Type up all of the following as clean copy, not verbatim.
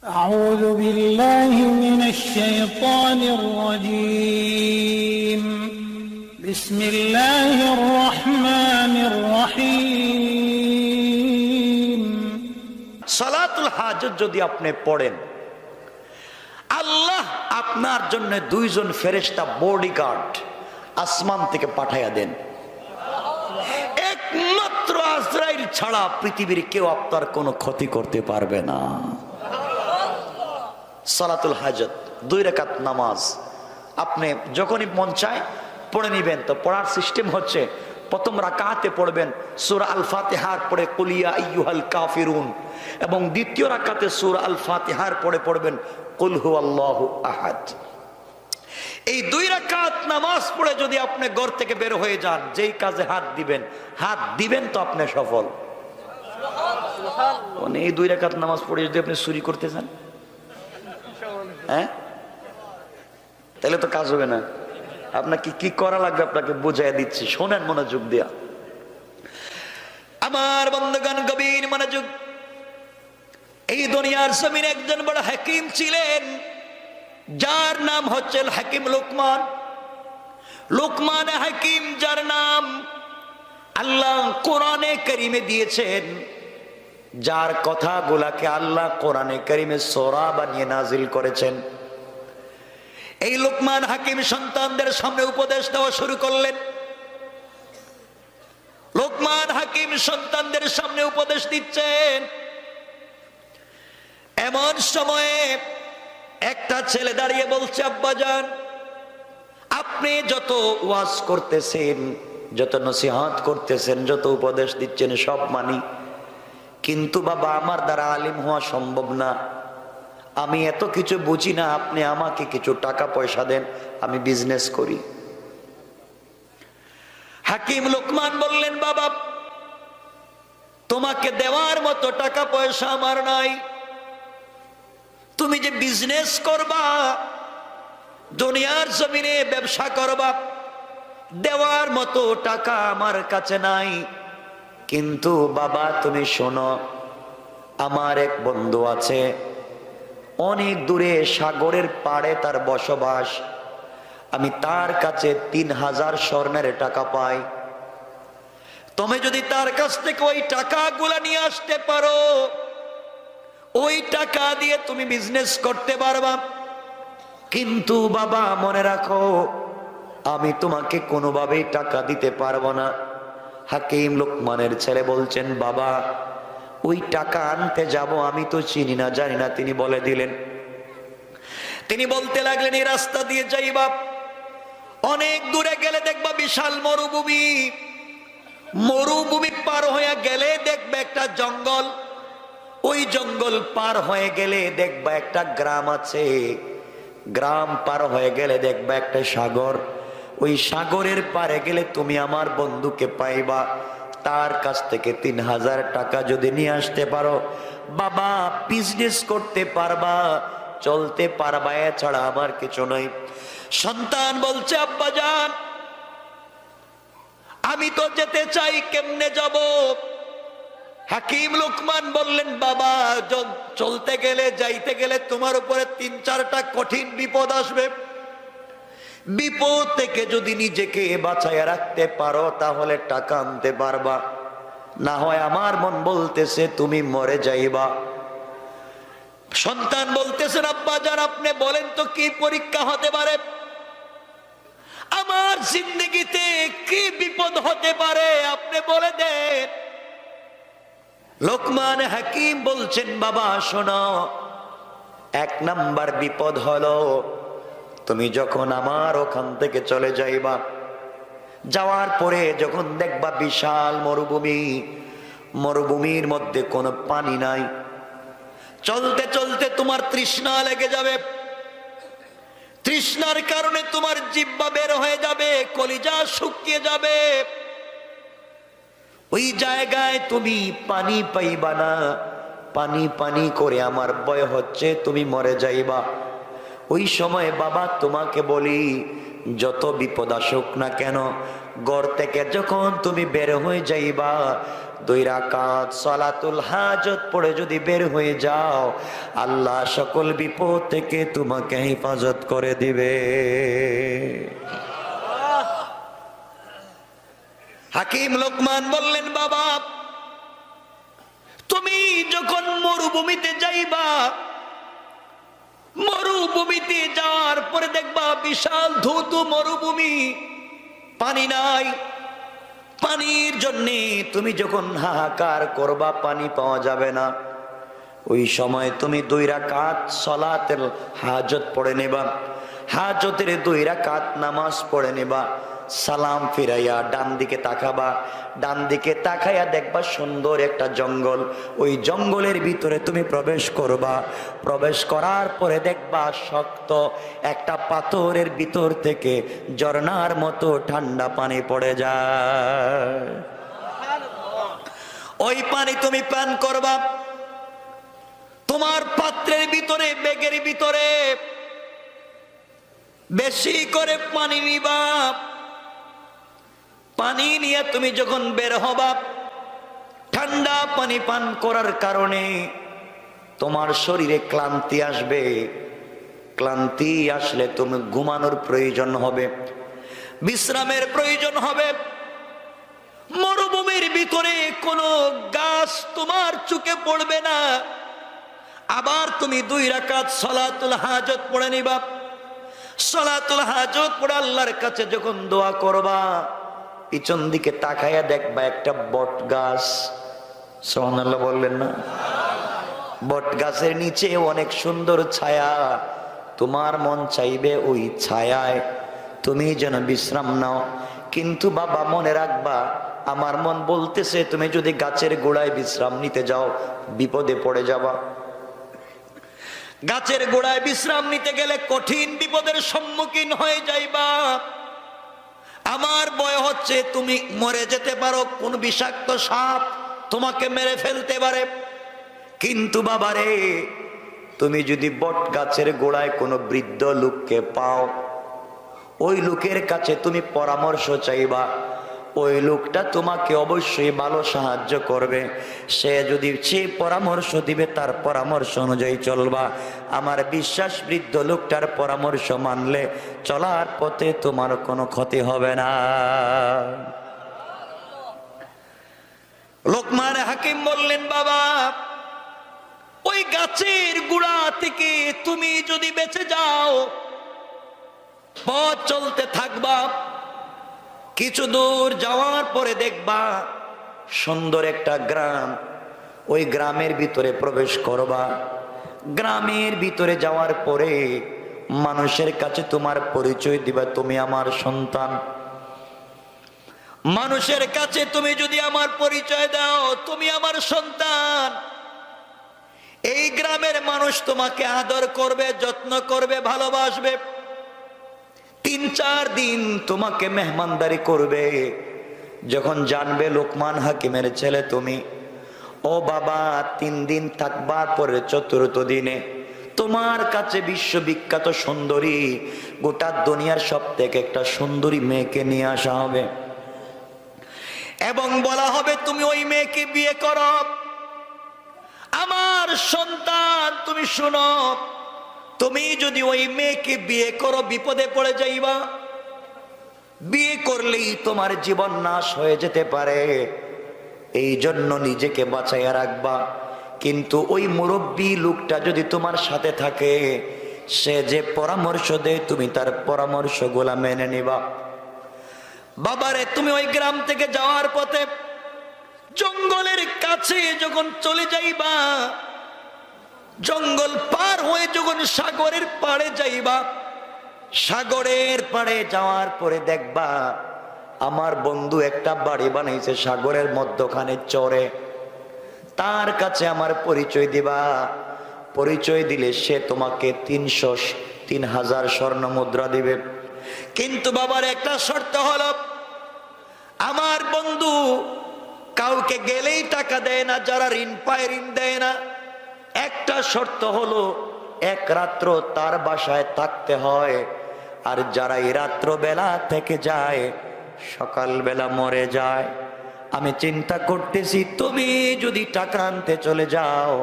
أعوذ بالله من الشيطان الرجيم بسم الله الرحمن الرحيم সালাতুল হাজত যদি আপনি পড়েন, আল্লাহ আপনার জন্য দুইজন ফেরেশতা বডিগার্ড আসমান থেকে পাঠাইয়া দেন। একমাত্র আজরাইল ছাড়া পৃথিবীর কেউ আপনার কোনো ক্ষতি করতে পারবে না। সালাতুল হাজত 2 রাকাত নামাজ আপনি যখনই মন চায় পড়ে নিবেন। তো পড়ার সিস্টেম হচ্ছে, প্রথম রাকাতে পড়বেন সূরা আল ফাতিহার পরে কুল ইয়া আইয়ুহাল কাফিরুন, এবং দ্বিতীয় রাকাতে সূরা আল ফাতিহার পরে পড়বেন কুল হুয়াল্লাহু আহাদ। এই 2 রাকাত নামাজ পড়ে যদি আপনি ঘর থেকে বের হয়ে যান, যেই কাজে হাত দিবেন তো আপনি সফল। এই 2 রাকাত নামাজ পড়ে যদি আপনি চুরি করতে চান, হ্যাঁ, তাহলে তো কাজ হবে না। আপনাকে কি করা লাগবে আপনাকে বুঝাই দিচ্ছি, শোনেন মনোযোগ দিয়া। আমার বন্ধুগণ, গভীর মনোযোগ। এই দুনিয়ার জমিনে একজন বড় হাকিম ছিলেন, যার নাম হচ্ছে হাকিম লোকমান। লোকমান হাকিম, যার নাম আল্লাহ কোরআনে কারিমে দিয়েছেন, যার কথাগুলাকে আল্লাহ কোরআনে কারিমে সূরা বানিয়ে নাজিল করেছেন। এই লোকমান হাকিম সন্তানদের সামনে উপদেশ দেওয়া শুরু করলেন। লোকমান হাকিম সন্তানদের সামনে উপদেশ দিচ্ছেন। এমন সময়ে একটা ছেলে দাঁড়িয়ে বলছে, আব্বাজান, আপনি যত ওয়াজ করতেছেন, যত নসিহত করতেছেন, যত উপদেশ দিচ্ছেন সব মানি, কিন্তু বাবা আমার দ্বারা আলিম হওয়া সম্ভব না, আমি এত কিছু বুঝি না, আপনি আমাকে কিছু টাকা পয়সা দেন, আমি বিজনেস করি। হাকিম লোকমান বললেন, বাবা তোমাকে দেওয়ার মতো টাকা পয়সা আমার নাই, তুমি যে বিজনেস করবা, দুনিয়ার জমিনে ব্যবসা করবা, দেওয়ার মতো টাকা আমার কাছে নাই। কিন্তু বাবা তুমি শোনো, আমার এক বন্ধু আছে, অনেক দূরে সাগরের পাড়ে তার বসবাস, আমি তার কাছে 3000 স্বর্ণের টাকা পাই। তুমি যদি তার কাছ থেকে ওই টাকাগুলা নিয়ে আসতে পারো, ওই টাকা দিয়ে তুমি বিজনেস করতে পারবা। কিন্তু বাবা মনে রাখো, আমি তোমাকে কোনোভাবেই টাকা দিতে পারবো না। হাকিম লোকমানের ছেলে বলছেন, বাবা ওই টাকা আনতে যাব, আমি তো চিনি না জানি না। তিনি বলে দিলেন। তিনি বলতে লাগলেন, এই রাস্তা দিয়ে যাইবা, অনেক দূরে গেলে দেখবা বিশাল মরুভূমি, মরুভূমি পার হয়ে গেলে দেখবে একটা জঙ্গল, ওই জঙ্গল পার হয়ে গেলে দেখবা একটা গ্রাম আছে, গ্রাম পার হয়ে গেলে দেখবা একটা সাগর, ওই সাগরের পারে গেলে তুমি আমার বন্ধুকে পাইবা। তার কাছ থেকে 3000 টাকা যদি নিয়ে আসতে পারো, বাবা বিজনেস করতে পারবা, চলতে পারবা, এছাড়া আমার কিছু নয়। সন্তান বলছে, আব্বাজান আমি তো যেতে চাই, কেমনে যাব? হাকিম লোকমান বললেন, বাবা চলতে গেলে, যাইতে গেলে তোমার উপরে 3-4টা কঠিন বিপদ আসবে। বিপদ থেকে যদি নিজেকে বাঁচাইয়া রাখতে পারো, তাহলে টাকা আনতে পারবা, না হয় আমার মন বলতেছে তুমি মরে যাইবা। সন্তান বলতেছেন, আব্বাজান আপনি বলেন তো কি পরীক্ষা হতে পারে, আমার জিন্দগিতে কি বিপদ হতে পারে, আপনি বলে দেন। লোকমান হাকিম বলছেন, বাবা শোনো, 1 নাম্বার বিপদ হলো, তুমি যখন আমার ওখান থেকে চলে যাইবা, যাওয়ার পরে যখন দেখবা বিশাল মরুভূমি, মরুভূমির মধ্যে কোনো পানি নাই, চলতে চলতে তোমার তৃষ্ণা লেগে যাবে, তৃষ্ণার কারণে তোমার জিহ্বা বের হয়ে যাবে, কলিজা শুকিয়ে যাবে, ওই জায়গায় তুমি পানি পাইবা না, পানি পানি করে আমার ভয় হচ্ছে তুমি মরে যাইবা। ওই সময় বাবা তোমাকে বলি, যত বিপদ আসুক না কেন, ঘর থেকে যখন তুমি বের হয়ে যাইবা, 2 রাকাত সালাতুল হাজত পড়ে যদি বের হয়ে যাও, আল্লাহ সকল বিপদ থেকে তোমাকে হেফাজত করে দিবে। হাকিম লোকমান বললেন, বাবা তুমি যখন মরুভূমিতে যাইবা, মরুভূমিতে যাওয়ার পরে দেখবা বিশাল ধৌত মরুভূমি, পানি নাই। পানির জন্যে তুমি যখন হাহাকার করবা, পানি পাওয়া যাবে না, ওই সময় তুমি 2 রাকাত সালাতুল হাজত পড়ে নেবা। হাজতের 2 রাকাত নামাজ পড়ে নেবা। সালাম ফিরাইয়া ডান দিকে তাকাবা। ডান দিকে তাকাইয়া দেখবা সুন্দর একটা জঙ্গল। ওই জঙ্গলের ভিতরে তুমি প্রবেশ করবা। প্রবেশ করার পরে দেখবা শক্ত একটা পাথরের ভিতর থেকে ঝর্ণার মতো ঠান্ডা পানি পড়ে যায়। ওই পানি তুমি পান করবা। তোমার পাত্রের ভিতরে, ব্যাগের ভিতরে বেশি করে পানি নিবা। পানি নিয়ে তুমি যখন বের হবা, ঠান্ডা পানি পান করার কারণে তোমার শরীরে ক্লান্তি আসবে। ক্লান্তি আসলে তুমি ঘুমানোর প্রয়োজন হবে, বিশ্রামের প্রয়োজন হবে। মরুভূমির ভিতরে কোনো গাছ তোমার চোখে পড়বে না। আবার তুমি 2 রাকাত সালাতুল হাজত পড়ে নিবা। সালাতুল হাজত পড়ে আল্লাহর কাছে যখন দোয়া করবা, পিছন দিকে তাকাইয়া দেখবা একটা বট গাছ। সুবহানাল্লাহ বললেন না? বট গাছের নিচে অনেক সুন্দর ছায়া। তোমার মন চাইবে ওই ছায়ায় তুমি যেন বিশ্রাম নাও। কিন্তু বাবা মনে রাখবা, আমার মন বলতেছে তুমি যদি গাছের গোড়ায় বিশ্রাম নিতে যাও, বিপদে পড়ে যাবা। গাছের গোড়ায় বিশ্রাম নিতে গেলে কঠিন বিপদের সম্মুখীন হয়ে যাইবা। আমার ভয় হচ্ছে তুমি মরে যেতে পারো, কোন বিষাক্ত সাপ তোমাকে মেরে ফেলতে পারে। কিন্তু বাবারে, তুমি যদি বট গাছের গোড়ায় কোনো বৃদ্ধ লোককে পাও, ওই লোকের কাছে তুমি পরামর্শ চাইবা। ওই লোকটা তোমাকে অবশ্যই ভালো সাহায্য করবে। সে যদি সে পরামর্শ দিবে, তার পরামর্শ অনুযায়ী চলবা। আমার বিশ্বাস, বৃদ্ধ লোকটার পরামর্শ মানলে চলার পথে তোমার কোনো ক্ষতি হবে না। লোকমান হাকিম বললেন, বাবা ওই গাছের গোড়া থেকে তুমি যদি বেঁচে যাও, পথ চলতে থাকবা। কিছু দূর যাওয়ার পরে দেখবা সুন্দর একটা গ্রাম। ওই গ্রামের ভিতরে প্রবেশ করবা। গ্রামের ভিতরে যাওয়ার পরে মানুষের কাছে তোমার পরিচয় দিবা, তুমি আমার সন্তান। মানুষের কাছে তুমি যদি আমার পরিচয় দাও, তুমি আমার সন্তান, এই গ্রামের মানুষ তোমাকে আদর করবে, যত্ন করবে, ভালোবাসবে। 3-4 দিন তোমাকে মেহমানদারি করবে। যখন জানবে লোকমান হাকিমের ছেলে তুমি, ও বাবা 3 দিন থাকবার পরে 4th দিনে তোমার কাছে বিশ্ববিখ্যাত সুন্দরী, গোটা দুনিয়ার সব থেকে একটা সুন্দরী মেয়েকে নিয়ে আসা হবে এবং বলা হবে তুমি ওই মেয়েকে বিয়ে করো। আমার সন্তান তুমি শুনো, তুমি যদি ওই মেয়েকে বিয়ে করো বিপদে পড়ে যাইবা। বিয়ে করলেই তোমার জীবন নাশ হয়ে যেতে পারে, এই জন্য নিজেকে বাঁচাইয়া রাখবা। কিন্তু ওই মুরব্বী লোকটা যদি তোমার সাথে থাকে, সে যে পরামর্শ দেয় তুমি তার পরামর্শগুলা মেনে নিবা। বাবারে, তুমি ওই গ্রাম থেকে যাওয়ার পথে জঙ্গলের কাছে যখন চলে যাইবা, জঙ্গল পার হয়ে যখন সাগরের পাড়ে যাইবা, সাগরের পাড়ে যাওয়ার পরে দেখবা আমার বন্ধু একটা বাড়ি বানাইছে সাগরের মধ্যখানে চরে। তার কাছে আমার পরিচয় দিবা। পরিচয় দিলে সে তোমাকে 3,000 স্বর্ণ মুদ্রা দিবে। কিন্তু বাবার একটা শর্ত হলো, আমার বন্ধু কাউকে গেলেই টাকা দেয় না, যারা ঋণ পায় ঋণ দেয় না। একটা শর্ত হলো, 1 রাত্র তার বাসায় থাকতে হয়। আর যারা এই রাত্র বেলা থেকে যায়, সকালবেলা মরে যায়। আমি চিন্তা করতেছি তুমি যদি টাকা আনতে চলে যাও,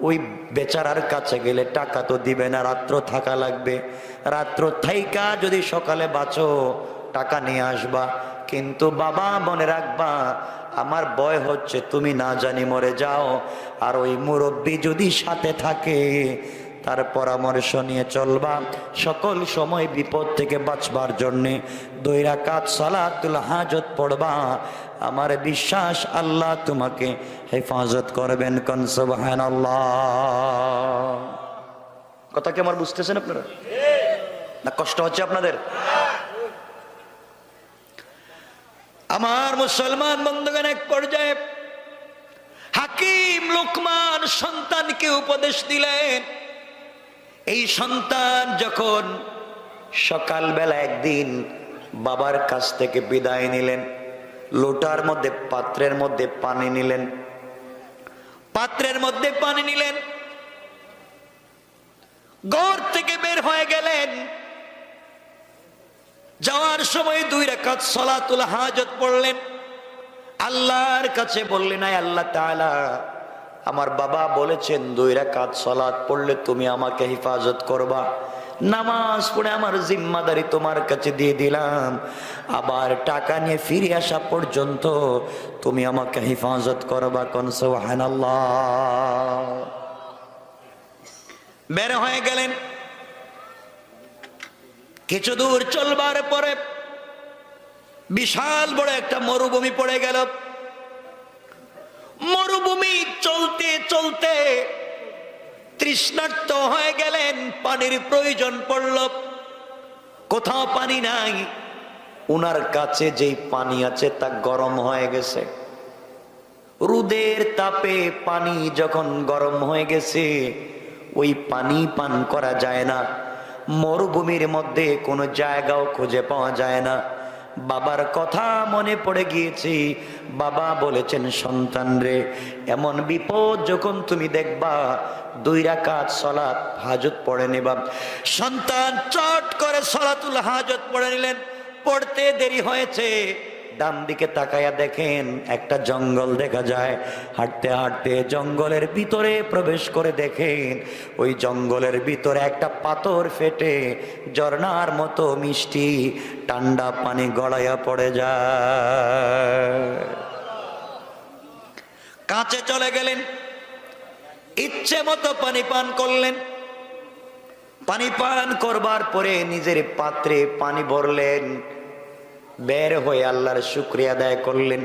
ওই বেচারার কাছে গেলে টাকা তো দিবে না, রাত্র থাকা লাগবে, রাত্র থাইকা যদি সকালে বাঁচো টাকা নিয়ে আসবা। কিন্তু বাবা মনে রাখবা, আমার ভয় হচ্ছে তুমি না জানি মরে যাও, আর ওই মুরব্বী যদি সাথে থাকে তার পরামর্শ নিয়ে চলবা। সকল সময় বিপদ থেকে বাঁচবার জন্যে 2 রাকাত সালাতুল হাজত পড়বা। আমার বিশ্বাস আল্লাহ তোমাকে হেফাজত করবেন। কোন সুবহানাল্লাহ। কথা কি আমার বুঝতেছেন আপনারা? না কষ্ট হচ্ছে আপনাদের? আমার মুসলমান বন্ধুগণ, এক পর্যায়ে হাকিম লোকমান সন্তানকে উপদেশ দিলেন। এই সন্তান যখন সকালবেলা একদিন বাবার কাছ থেকে বিদায় নিলেন, লোটার মধ্যে পাত্রের মধ্যে পানি নিলেন, ঘর থেকে বের হয়ে গেলেন। যাওয়ার সময় 2 রাকাত সালাতুল হাজত পড়লেন। আল্লাহর কাছে বললেন, আয় আল্লাহ তাআলা, আমার বাবা বলেছেন 2 রাকাত সালাত পড়লে তুমি আমাকে হেফাজত করবা। নামাজ পড়ে আমার জিম্মাদারি তোমার কাছে দিয়ে দিলাম, আবার টাকা নিয়ে ফিরে আসা পর্যন্ত তুমি আমাকে হেফাজত করবা। কোন সুবহানাল্লাহ। বের হয়ে গেলেন। কিছু দূর চলবার পরে বিশাল বড় একটা মরুভূমি পড়ে গেল। মরুভূমি চলতে চলতে তৃষ্ণার্ত হয়ে গেলেন, পানির প্রয়োজন পড়ল। কোথাও পানি নাই, উনার কাছে যেই পানি আছে তা গরম হয়ে গেছে। রোদের তাপে পানি যখন গরম হয়ে গেছে, ওই পানি পান করা যায় না। মরুভূমির মধ্যে কোনো জায়গাও খুঁজে পাওয়া যায় না। বাবার কথা মনে পড়ে গিয়েছে। বাবা বলেছেন, সন্তান রে, এমন বিপদ যখন তুমি দেখবা 2 রাকাত সালাত হাজত পড়ে নেবা। সন্তান চট করে সালাতুল হাজত পড়ে নিলেন। পড়তে দেরি হয়েছে, ডান দিকে তাকায়া দেখেন একটা জঙ্গল দেখা যায়। হাঁটতে হাঁটতে জঙ্গলের ভিতরে প্রবেশ করে দেখেন ওই জঙ্গলের ভিতরে একটা পাথর ফেটে ঝর্ণার মতো মিষ্টি ঠান্ডা পানি গড়াইয়া পড়ে যায়। কাছে চলে গেলেন, ইচ্ছে মতো পানি পান করলেন। পানি পান করবার পরে নিজের পাত্রে পানি ভরলেন। বের হয়ে আল্লাহর শুকরিয়া আদায় করলেন।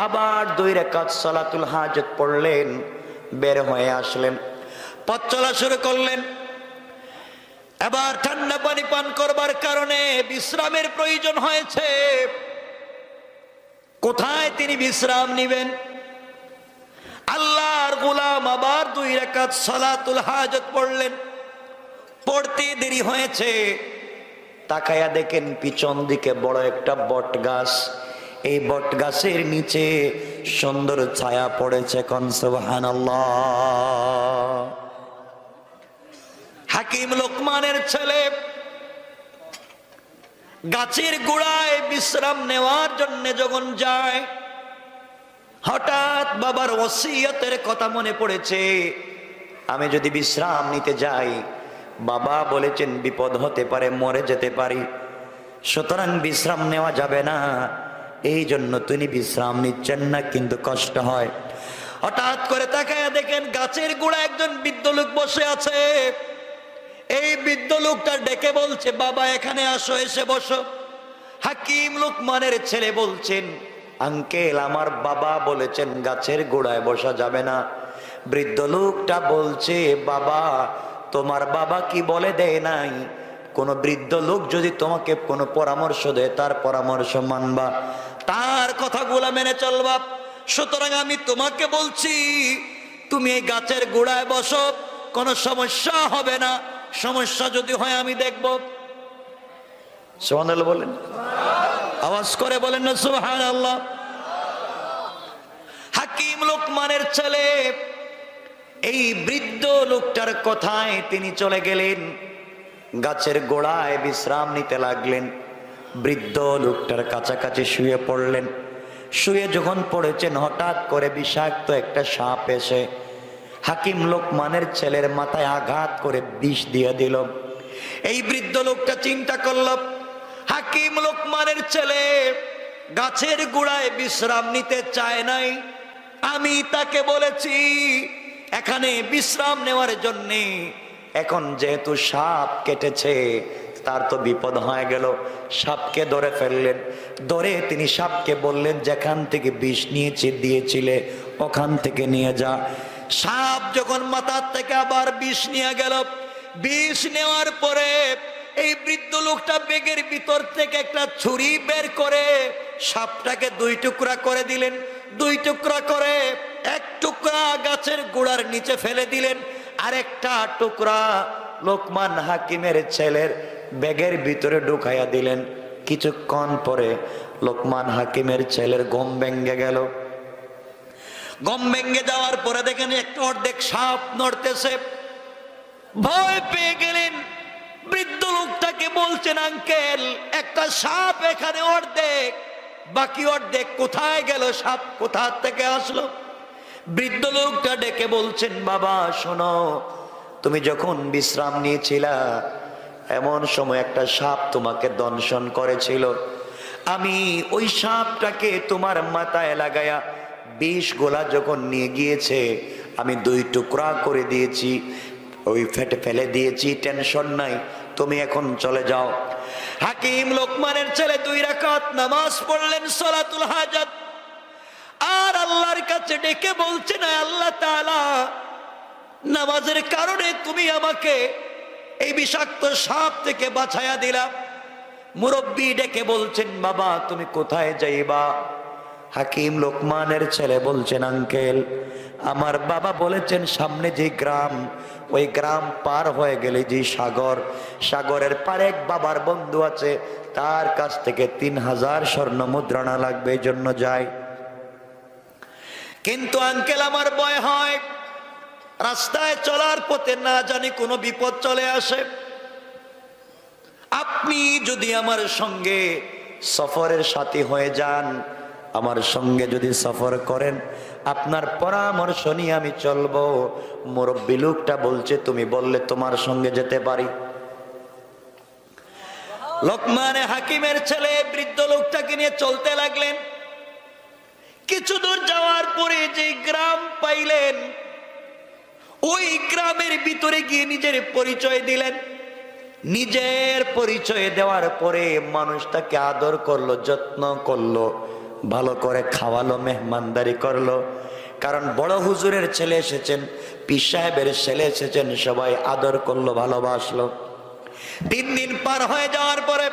আবার 2 রাকাত সালাতুল হাজত পড়লেন। বের হয়ে আসলেন, পথ চলা শুরু করলেন। এবার ঠান্ডা পানি পান করবার কারণে বিশ্রামের প্রয়োজন হয়েছে। কোথায় তিনি বিশ্রাম নিবেন? আল্লাহর গোলাম আবার 2 রাকাত সালাতুল হাজত পড়লেন। পড়তে দেরি হয়েছে, তাকায়া দেখেন পিছন দিকে বড় একটা বট গাছ। এই বট গাছের নিচে সুন্দর ছায়া পড়েছে। কোন সুবহানাল্লাহ। হাকিম লোকমানের ছেলে গাছের গোড়ায় বিশ্রাম নেওয়ার জন্য যখন যায়, হঠাৎ বাবার ওসিয়তের কথা মনে পড়েছে। আমি যদি বিশ্রাম নিতে যাই, বাবা বলেছেন বিপদ হতে পারে, মরে যেতে পারি, সুতরাং বিশ্রাম নেওয়া যাবে না। এই জন্য তিনি বিশ্রাম নিচ্ছেন না, কিন্তু কষ্ট হয়। হঠাৎ করে তাকায় দেখেন গাছের গোড়ায় একজন বৃদ্ধ লোক বসে আছে। এই বৃদ্ধ লোকটা ডেকে বলছে, বাবা এখানে আসো, এসে বসো। হাকিম লোকমানের ছেলে বলছেন, আঙ্কেল আমার বাবা বলেছেন গাছের গোড়ায় বসা যাবে না। বৃদ্ধ লোকটা বলছে, বাবা তোমার বাবা কি বলে দেয় নাই? কোন বৃদ্ধ লোক যদি তোমাকে কোনো পরামর্শ দেয় তার পরামর্শ মানবা, তার কথাগুলা মেনে চলবা। সুতরাং আমি তোমাকে বলছি তুমি এই গাছের গোড়ায় বসো, কোনো সমস্যা হবে না। সমস্যা যদি হয় আমি দেখব। সুবহানাল্লাহ বলেন, আওয়াজ করে বলেন না সুবহানাল্লাহ। হাকিম লোকমানের ছেলে এই বৃদ্ধ লোকটার কথায় তিনি চলে গেলেন, গাছের গোড়ায় বিশ্রাম নিতে লাগলেন। বৃদ্ধ লোকটার কাছাকাছি শুয়ে পড়লেন। শুয়ে যখন পড়েছেন হঠাৎ করে বিষাক্ত একটা সাপ এসে হাকিম লোকমানের ছেলের মাথায় আঘাত করে বিষ দিয়ে দিল। এই বৃদ্ধ লোকটা চিন্তা করল, হাকিম লোকমানের ছেলে গাছের গোড়ায় বিশ্রাম নিতে চায় নাই, আমি তাকে বলেছি এখানে বিশ্রাম নেওয়ার জন্যে, এখন যেহেতু সাপ কেটেছে তার তো বিপদ হয়ে গেল। সাপকে ধরে ফেললেন, ধরে তিনি সাপকে বললেন যেখান থেকে বিষ নিয়েছে দিয়েছিলে ওখান থেকে নিয়ে যা। সাপ যখন মাথার থেকে আবার বিষ নিয়ে গেল, বিষ নেওয়ার পরে এই বৃদ্ধ লোকটা ব্যাগের ভিতর থেকে একটা ছুরি বের করে সাপটাকে দুই টুকরা করে দিলেন। দুই টুকরা করে এক টুকরা গাছের গোড়ার নিচে ফেলে দিলেন, আর একটা টুকরা লোকমান হাকিমের ছেলের ব্যাগের ভিতরে ঢুকাইয়া দিলেন। কিছুক্ষণ পরে লোকমান হাকিমের ছেলের ঘুম ভেঙে গেল। ঘুম ভেঙে যাওয়ার পরে দেখেন একটা অর্ধেক সাপ নড়তেছে। ভয় পেয়ে গেলেন, বৃদ্ধ লোকটাকে বলছেন আঙ্কেল একটা সাপ এখানে অর্ধেক, বাকি অর্ধেক কোথায় গেল, সাপ কোথা থেকে আসলো? বৃদ্ধ লোকটা ডেকে বলছেন বাবা শোনো, তুমি যখন বিশ্রাম নিয়েছিলা এমন সময় একটা সাপ তোমাকে দংশন করেছিল, আমি ওই সাপটাকে তোমার মাথায় লাগায়া বিষ গোলা যখন নিয়ে গিয়েছে আমি দুই টুকরা করে দিয়েছি, ওই ফেটে ফেলে দিয়েছি, টেনশন নাই, তুমি এখন চলে যাও। হাকিম লোকমানের ছেলে 2 রাকাত নামাজ পড়লেন সালাতুল হাজাত, আর আল্লাহর কাছে ডেকে বলছেন আল্লাহ তাআলা নামাজের কারণে তুমি আমাকে এই বিষাক্ত সাপ থেকে বাঁচায়া দিলা। মুরব্বী ডেকে বলছেন বাবা তুমি কোথায় যাইবা? হাকিম লোকমানের ছেলে বলছেন আঙ্কেল আমার বাবা বলেছেন সামনে যে গ্রাম, ওই গ্রাম পার হয়ে গেলে যে সাগর, সাগরের পারে এক বাবার বন্ধু আছে, তার কাছ থেকে 3000 স্বর্ণ মুদ্রা লাগবে, এই জন্য যাই। কিন্তু আঙ্কেল আমার ভয় হয়, রাস্তায় চলার পথে না জানি কোনো বিপদ চলে আসে, আপনি যদি আমার সঙ্গে সফরের সাথী হয়ে যান, আমার সঙ্গে যদি সফর করেন, আপনার পরামর্শ নিয়ে আমি চলবো। মুরব্বী লোকটা বলছে তুমি বললে তোমার সঙ্গে যেতে পারি। লোকমান হাকিমের ছেলে বৃদ্ধ লোকটাকে নিয়ে চলতে লাগলেন। কিছু দূর যাওয়ার পরে যে গ্রাম পাইলেন, ওই গ্রামের ভিতরে গিয়ে নিজের পরিচয় দিলেন। নিজের পরিচয় দেওয়ার পরে মানুষটাকে আদর করলো, যত্ন করলো, ভালো করে খাওয়ালো, মেহমানদারি করলো। কারণ বড় হুজুরের ছেলে এসেছেন, পীর সাহেবের ছেলে এসেছেন, সবাই আদর করলো, ভালোবাসলো। 3 দিন পার হয়ে যাওয়ার পরে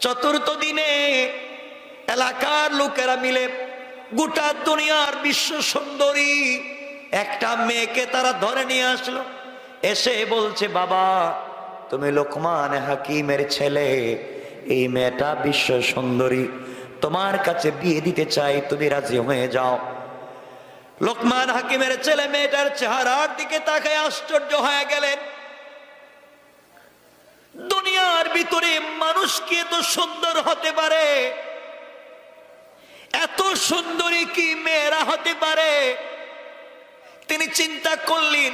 4র্থ দিনে এলাকার লোকেরা মিলে গোটা দুনিয়ার বিশ্ব সুন্দরী একটা মেয়েকে তারা ধরে নিয়ে আসলো। এসে বলছে বাবা তুমি লোকমান হাকিমের ছেলে, এই মেয়েটা বিশ্ব সুন্দরী, তোমার কাছে বিয়ে দিতে চাই, তুমি রাজি হয়ে যাও। লোকমান হাকিমের ছেলে মেয়েটার চেহারার দিকে তাকায় আশ্চর্য হয়ে গেলেন। দুনিয়ার ভিতরে মানুষ কি এত সুন্দর হতে পারে? এত সুন্দরী কি মেয়েরা হতে পারে? তিনি চিন্তা করলেন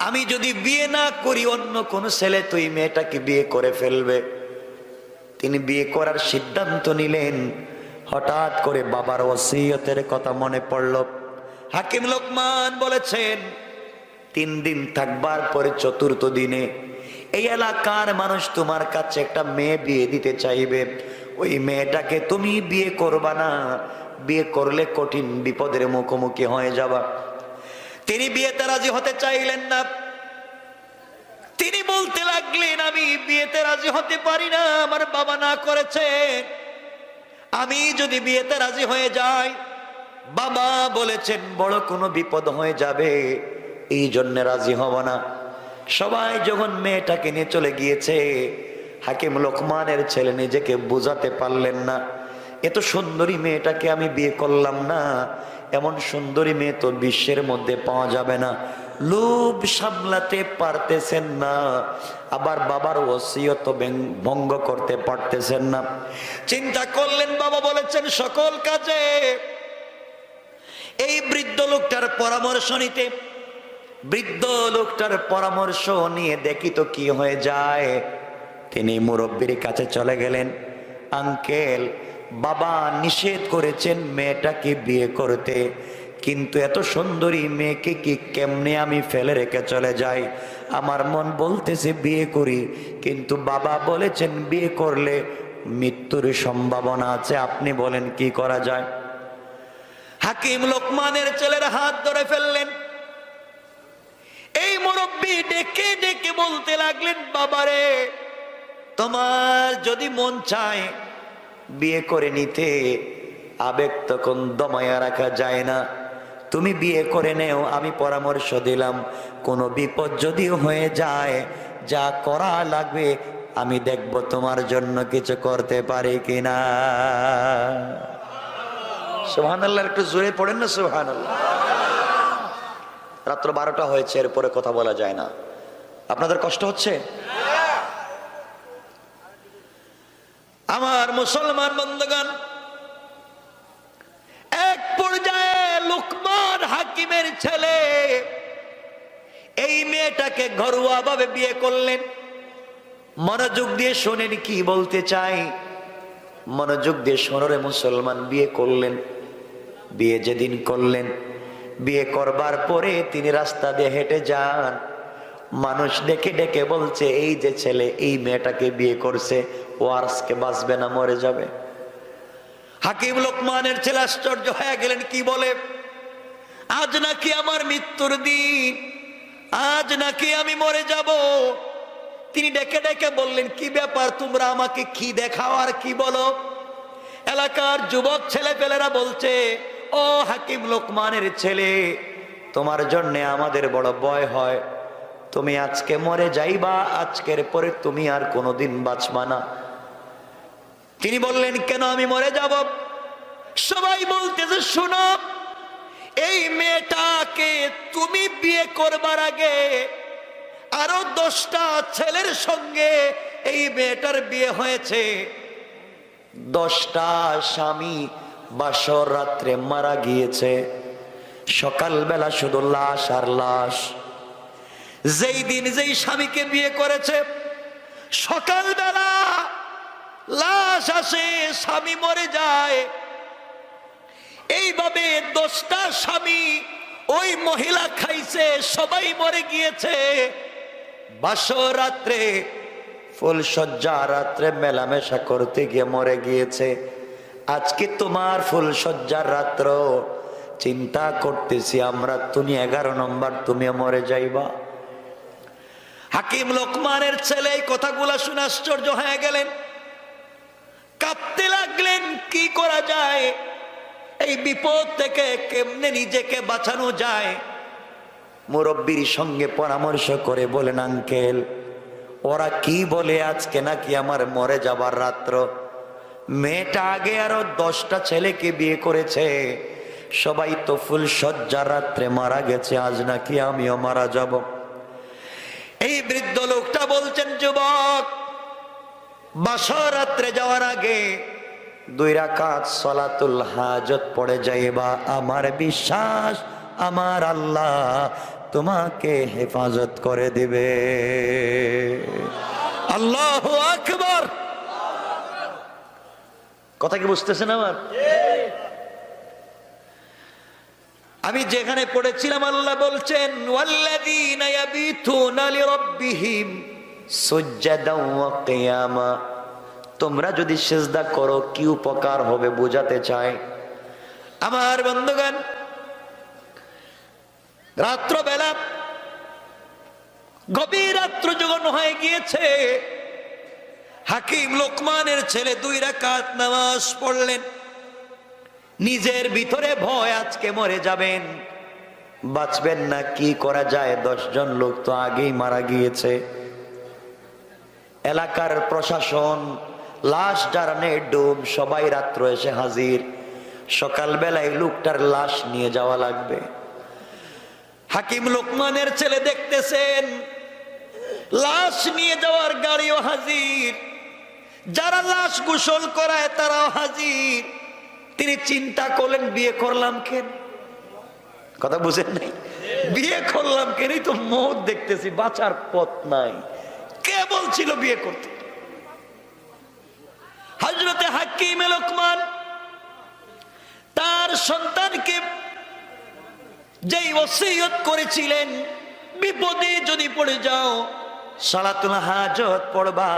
আমি যদি বিয়ে না করি অন্য কোন ছেলে তো এই মেয়েটাকে বিয়ে করে ফেলবে। তিনি বিয়ে করার সিদ্ধান্ত নিলেন। হঠাৎ করে বাবার ওসিয়তের কথা মনে পড়ল। হাকিম লোকমান বলেছেন 3 দিন থাকবার পরে 4র্থ দিনে এই এলাকার মানুষ তোমার কাছে একটা মেয়ে বিয়ে দিতে চাইবে, ওই মেয়েটাকে তুমি বিয়ে করবা না, বিয়ে করলে কঠিন বিপদের মুখোমুখি হয়ে যাবা। তিনি বিয়েতে রাজি হতে চাইলেন না। তিনি বলতে লাগলেন আমি বিয়েতে রাজি হতে পারি না, আমার বাবা না করেছে, আমি যদি বিয়েতে রাজি হয়ে যাই বাবা বলেছেন বড় কোনো বিপদ হয়ে যাবে, এই জন্য রাজি হব না। সবাই যখন মেয়েটাকে নিয়ে চলে গিয়েছে, হাকিম লোকমানের ছেলে নিজেকে বোঝাতে পারলেন না, এত সুন্দরী মেয়েটাকে আমি বিয়ে করলাম না, এমন সুন্দরী মেয়ে তো বিশ্বের মধ্যে পাওয়া যাবে না। লোভ সামলাতে পারতেছেন না, আবার বাবার ওসিয়ত ভঙ্গ করতে পারতেছেন না। চিন্তা করলেন, বাবা বলেছেন সকল কাজে এই বৃদ্ধ লোকটার পরামর্শ নিতে। বৃদ্ধ লোকটার পরামর্শ নিয়ে দেখি তো কি হয়ে যায়। তিনি মুরব্বির কাছে চলে গেলেন। আঙ্কেল, বাবা নিষেধ করেছেন মেয়েটাকে বিয়ে করতে, কিন্তু এত সুন্দরী মেয়েকে কি কেমনে আমি ফেলে রেখে চলে যাই? আমার মন বলতেছে বিয়ে করি, কিন্তু বাবা বলেছেন বিয়ে করলে মৃত্যুর সম্ভাবনা আছে। আপনি বলেন কি করা যায়? হাকিম লোকমানের ছেলের হাত ধরে ফেললেন। এই মুরব্বি ডেকে ডেকে বলতে লাগলেন, বাবারে, তোমার যদি মন চায় বিয়ে করে নিতে, আবেগ তখন দমায়া রাখা যায় না, তুমি বিয়ে করে নেও। আমি পরামর্শ দিলাম, কোনো বিপদ যদি হয়ে যায়, যা করা লাগবে আমি দেখব তোমার জন্য কিছু করতে পারি কিনা। সুবহানাল্লাহ, একটু জোরে পড়েন না সুবহানাল্লাহ। রাত্র 12টা হয়েছে, এরপরে কথা বলা যায় না। আপনাদের কষ্ট হচ্ছে? আমার মুসলমান বন্ধুগণ, এক পর্যায়ে লোকমান হাকিমের ছেলে এই মেয়েটাকে ঘরোয়া ভাবে বিয়ে করলেন। মনোযোগ দিয়ে শোনেন কি বলতে চাই, মনোযোগ দিয়ে শোনরে মুসলমান। বিয়ে করলেন। বিয়ে যেদিন করলেন, বিয়ে করবার পরে তিনি রাস্তা দিয়ে হেঁটে যান। মানুষ ডেকে ডেকে বলছে, এই যে ছেলে এই মেয়েটাকে বিয়ে করছে, ও আজকে বাঁচবে না, মরে যাবে। হাকিম লোকমানের ছেলে আশ্চর্য হয়ে গেলেন, কি বলে? আজ নাকি আমার মৃত্যুর দিন, আজ নাকি আমি মরে যাব। তিনি ডেকে ডেকে বললেন, কি ব্যাপার, তোমরা আমাকে কি দেখাও আর কি বলো? এলাকার যুবক ছেলে পেলেরা বলছে, ও হাকিম লোকমানের ছেলে, তোমার জন্য আমাদের বড় ভয় হয়, তুমি আজকে মরে যাইবা, আজকের পরে তুমি আর কোনোদিন বাঁচবা না। তিনি বললেন, কেন আমি মরে যাব? সবাই বলতেছে, শোনো, এই মেয়েটাকে তুমি বিয়ে করবার আগে আরো 10টা ছেলের সঙ্গে এই মেয়েটার বিয়ে হয়েছে। 10টা স্বামী বাসর রাত্রে মারা গিয়েছে। সকালবেলা শুধু লাশ আর লাশ। যেই দিন যেই স্বামীকে বিয়ে করেছে, সকালবেলা লাশ আসে, স্বামী মরে যায়। এইভাবে 10টা স্বামী ওই মহিলা খাইছে, সবাই মরে গিয়েছে। বাসর রাত্রে ফুলসজ্জা রাত্রে মেলামেশা করতে গিয়ে মরে গিয়েছে। আজকে তোমার ফুলসজ্জার রাত্র, চিন্তা করতেছি আমরা, তুমি 11 নম্বর, তুমি মরে যাইবা। হাকিম লোকমানের ছেলে এই কথাগুলা শুনে আশ্চর্য হয়ে গেলেন, কাঁদতে লাগলেন, কি করা যায়? এই বিপদ থেকে কেমনে নিজেকে বাঁচানো যায়? মুরব্বির সঙ্গে পরামর্শ করে বলেন, আঙ্কেল, ওরা কি বলে আজকে নাকি আমার মরে যাবার রাত্র। মেয়েটা আগে আরো 10টা ছেলেকে বিয়ে করেছে, সবাই তো ফুলসজ্জার রাত্রে মারা গেছে, আজ নাকি আমিও মারা যাব। এই বৃদ্ধ লোকটা বলছেন, যুবক, বাসর রাত্রে যাওয়ার আগে 2 রাকাত সালাতুল হাজত পড়ে যাইবা। আমার বিশ্বাস, আমার আল্লাহ তোমাকে হেফাজত করে দিবে। আল্লাহু আকবার। কথা কি বুঝতেছেন আমার? আমি যেখানে পড়েছিলাম, আল্লাহ বলছেন, ওয়াল্লাযীনা ইয়াবিতুনা লিরাব্বিহিম সুজদান ওয়া কিয়ামা। তোমরা যদি সিজদা করো কি উপকার হবে বোঝাতে চাই। আমার বন্ধুগণ, রাত্রবেলা গভীর রাত্র যখন হয়ে গিয়েছে, হাকিম লোকমানের ছেলে 2 রাকাত নামাজ পড়লেন। নিজের ভিতরে ভয়, আজকে মরে যাবেন, বাঁচবেন না, কি করা যায়? 10 জন লোক তো আগেই মারা গিয়েছে। এলাকার প্রশাসন, লাশ জারানে ডুব, সবাই রাত্র এসে হাজির। সকালবেলায় লোকটার লাশ নিয়ে যাওয়া লাগবে। হাকিম লোকমানের ছেলে দেখতেছেন লাশ নিয়ে যাওয়ার গাড়িও হাজির, যারা লাশ গোসল করায় তারাও হাজির। তিনি চিন্তা করলেন বিয়ে করলাম কেন? কথা বুঝেন নাই? বিয়ে করলাম কেন? তো মৌত দেখতেছি, বাঁচার পথ নাই। কে বলছিল বিয়ে করতে? হযরতে হাকিম লোকমান তার সন্তানকে যেই ওসিয়ত করেছিলেন, বিপদে যদি পড়ে যাও সালাতুল হাজত পড়বা,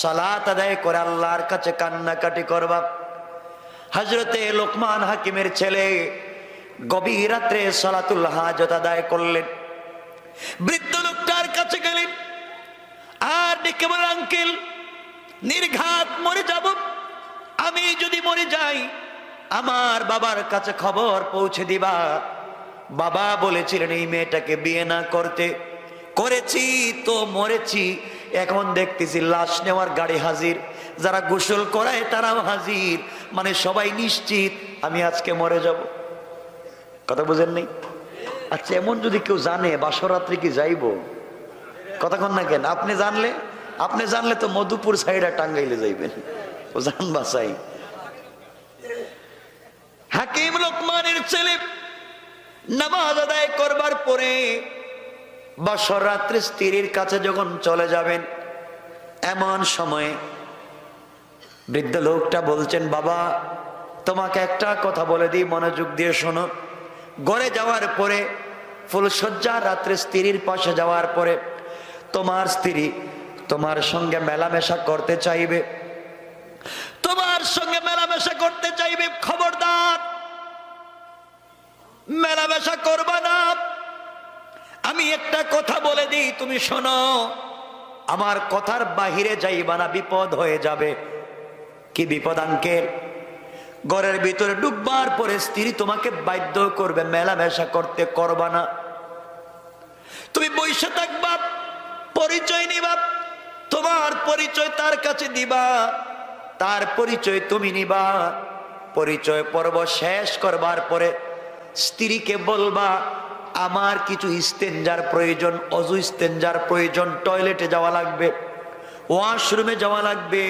সালাত আদায় করে আল্লাহর কাছে কান্নাকাটি করবা। হযরতে লোকমান হাকিমের ছেলে গভীর রাত্রে সালাতুল হাজত আদায় করলেন। বৃদ্ধ লোকটার কাছে গেলেন আর ডেকে বলেন, আঙ্কেল নির্ঘাত মরে যাব, আমি যদি মরে যাই আমার বাবার কাছে খবর পৌঁছে দিবা। বাবা বলেছিলেন এই মেয়েটাকে বিয়ে না করতে, করেছি তো মরেছি, এখন দেখতেছি লাশ নেওয়ার গাড়ি হাজির, যারা গোসল করায় তারাও হাজির, মানে সবাই নিশ্চিত আমি আজকে মরে যাব। কথা বুঝেন নাই? আচ্ছা এমন যদি কেউ জানে বাসরাত্রি কি যাইব? কথা কন না কেন? আপনি জানলে তো মধুপুর সাইডা টাঙ্গাইলে যাইবেন, ও জান বাসাই। হাকিম লোকমানের ছেলে নামাজ আদায় করবার পরে বাসর রাত্রে স্ত্রীর কাছে যখন চলে যাবেন, এমন সময়ে বৃদ্ধ লোকটা বলছেন, বাবা তোমাকে একটা কথা বলে দিই, মনোযোগ দিয়ে শোনো। ঘরে যাওয়ার পরে ফুলসজ্জা রাত্রে স্ত্রীর পাশে যাওয়ার পরে তোমার স্ত্রী তোমার সঙ্গে মেলামেশা করতে চাইবে, তোমার সঙ্গে মেলামেশা করতে চাইবে, খবরদার মেলামেশা করবা না। আমি একটা কথা বলে দিই, তুমি শোনো, আমার কথার বাহিরে যাইবা না, বিপদ হয়ে যাবে। কি বিপদ আঙ্কেল? ঘরের ভিতরে ঢুকবার পরে স্ত্রী তোমাকে বাধ্য করবে মেলামেশা করতে, করবা না। তুমি বসে থাকবা, পরিচয় নিবা, তোমার পরিচয় তার কাছে দিবা, তার পরিচয় তুমি নিবা। পরিচয় পর্ব শেষ করবার পরে স্ত্রীকে বলবা আমার কিছু ইস্তেঞ্জার প্রয়োজন, অজু ইস্তেঞ্জার প্রয়োজন, টয়লেটে যাওয়া লাগবে, ওয়াশরুমে যাওয়া লাগবে।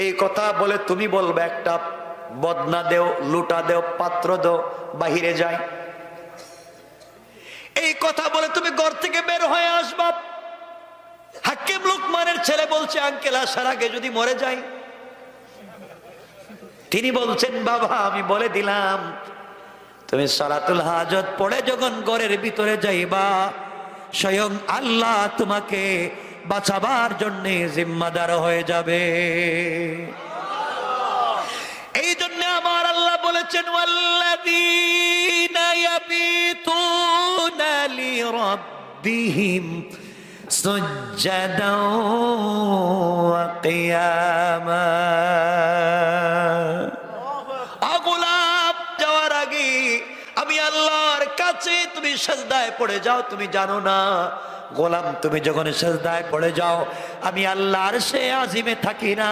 এই কথা বলে তুমি বলবে একটা বদনা দেও, লুটা দেও, পাত্র দেও, বাহিরে যাই। এই কথা বলে তুমি ঘর থেকে বের হয়ে আসবা। হাকিম লোকমানের ছেলে বলছে, আঙ্কেল আসার আগে যদি মরে যাই? তিনি বলছেন, বাবা আমি বলে দিলাম, তুমি সালাতুল হাজত পড়ে যখন ঘরের ভিতরে যাইবা, স্বয়ং আল্লাহ তোমাকে বাঁচাবার জন্য জিম্মাদার হয়ে যাবে। এই জন্য আমার আল্লাহ বলেছেন, ওয়াল্লাযীনা ইয়াবিতুনা লিরাব্বিহিম সুজদাও ওয়া কিয়ামা। যাওয়ার আগে আমি আল্লাহর কাছে তুমি সিজদায় পড়ে যাও। তুমি জানো না গোলাম, তুমি যখন সিজদায় পড়ে যাও আমি আল্লাহর আরশে আজিমে থাকি না,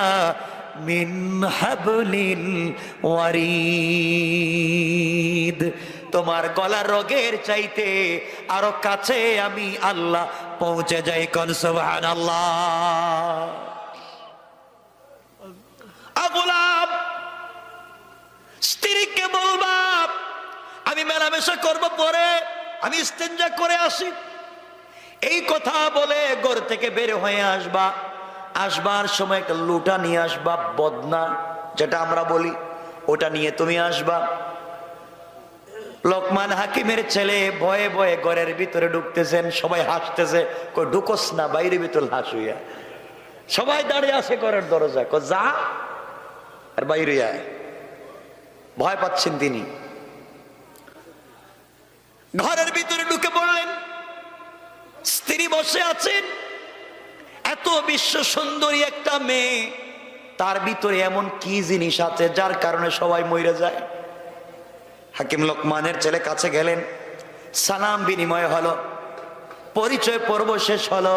মিন হাবলিল ওয়ারিদ, তোমার গলার রগের চাইতে আরো কাছে আমি আল্লাহ পৌঁছে যাই। কোন সুবহানাল্লাহ। গোলাম স্ত্রীকে বলবা আমি মেলামেশা করব, পরে আমি ইস্তেঞ্জা করে আসি। এই কথা বলে ঘর থেকে বের হয়ে আসবা। আসবার সময় একটা লুটা নিয়ে আসবা, বদনা যেটা আমরা বলি, ওটা নিয়ে তুমি আসবা। লোকমান হাকিমের ছেলে ভয়ে ভয়ে ঘরের ভিতরে ঢুকতেছেন, সবাই হাসতেছে, কই ঢুকস না, বাইরে ভিতর হাস হইয়া। সবাই দাঁড়িয়ে আছে ঘরের দরজা, কই যা আর বাইরে আয়। ভয় পাচ্ছেন তিনি। ঘরের ভিতরে ঢুকে পড়লেন, স্ত্রী বসে আছেন, এত বিশ্ব সুন্দরী একটা মেয়ে, তার ভিতরে এমন কি জিনিস আছে যার কারণে সবাই মরে যায়। হাকিম লোকমানের ছেলে কাছে গেলেন, সালাম বিনিময় হলো, পরিচয় পর্ব শেষ হলো।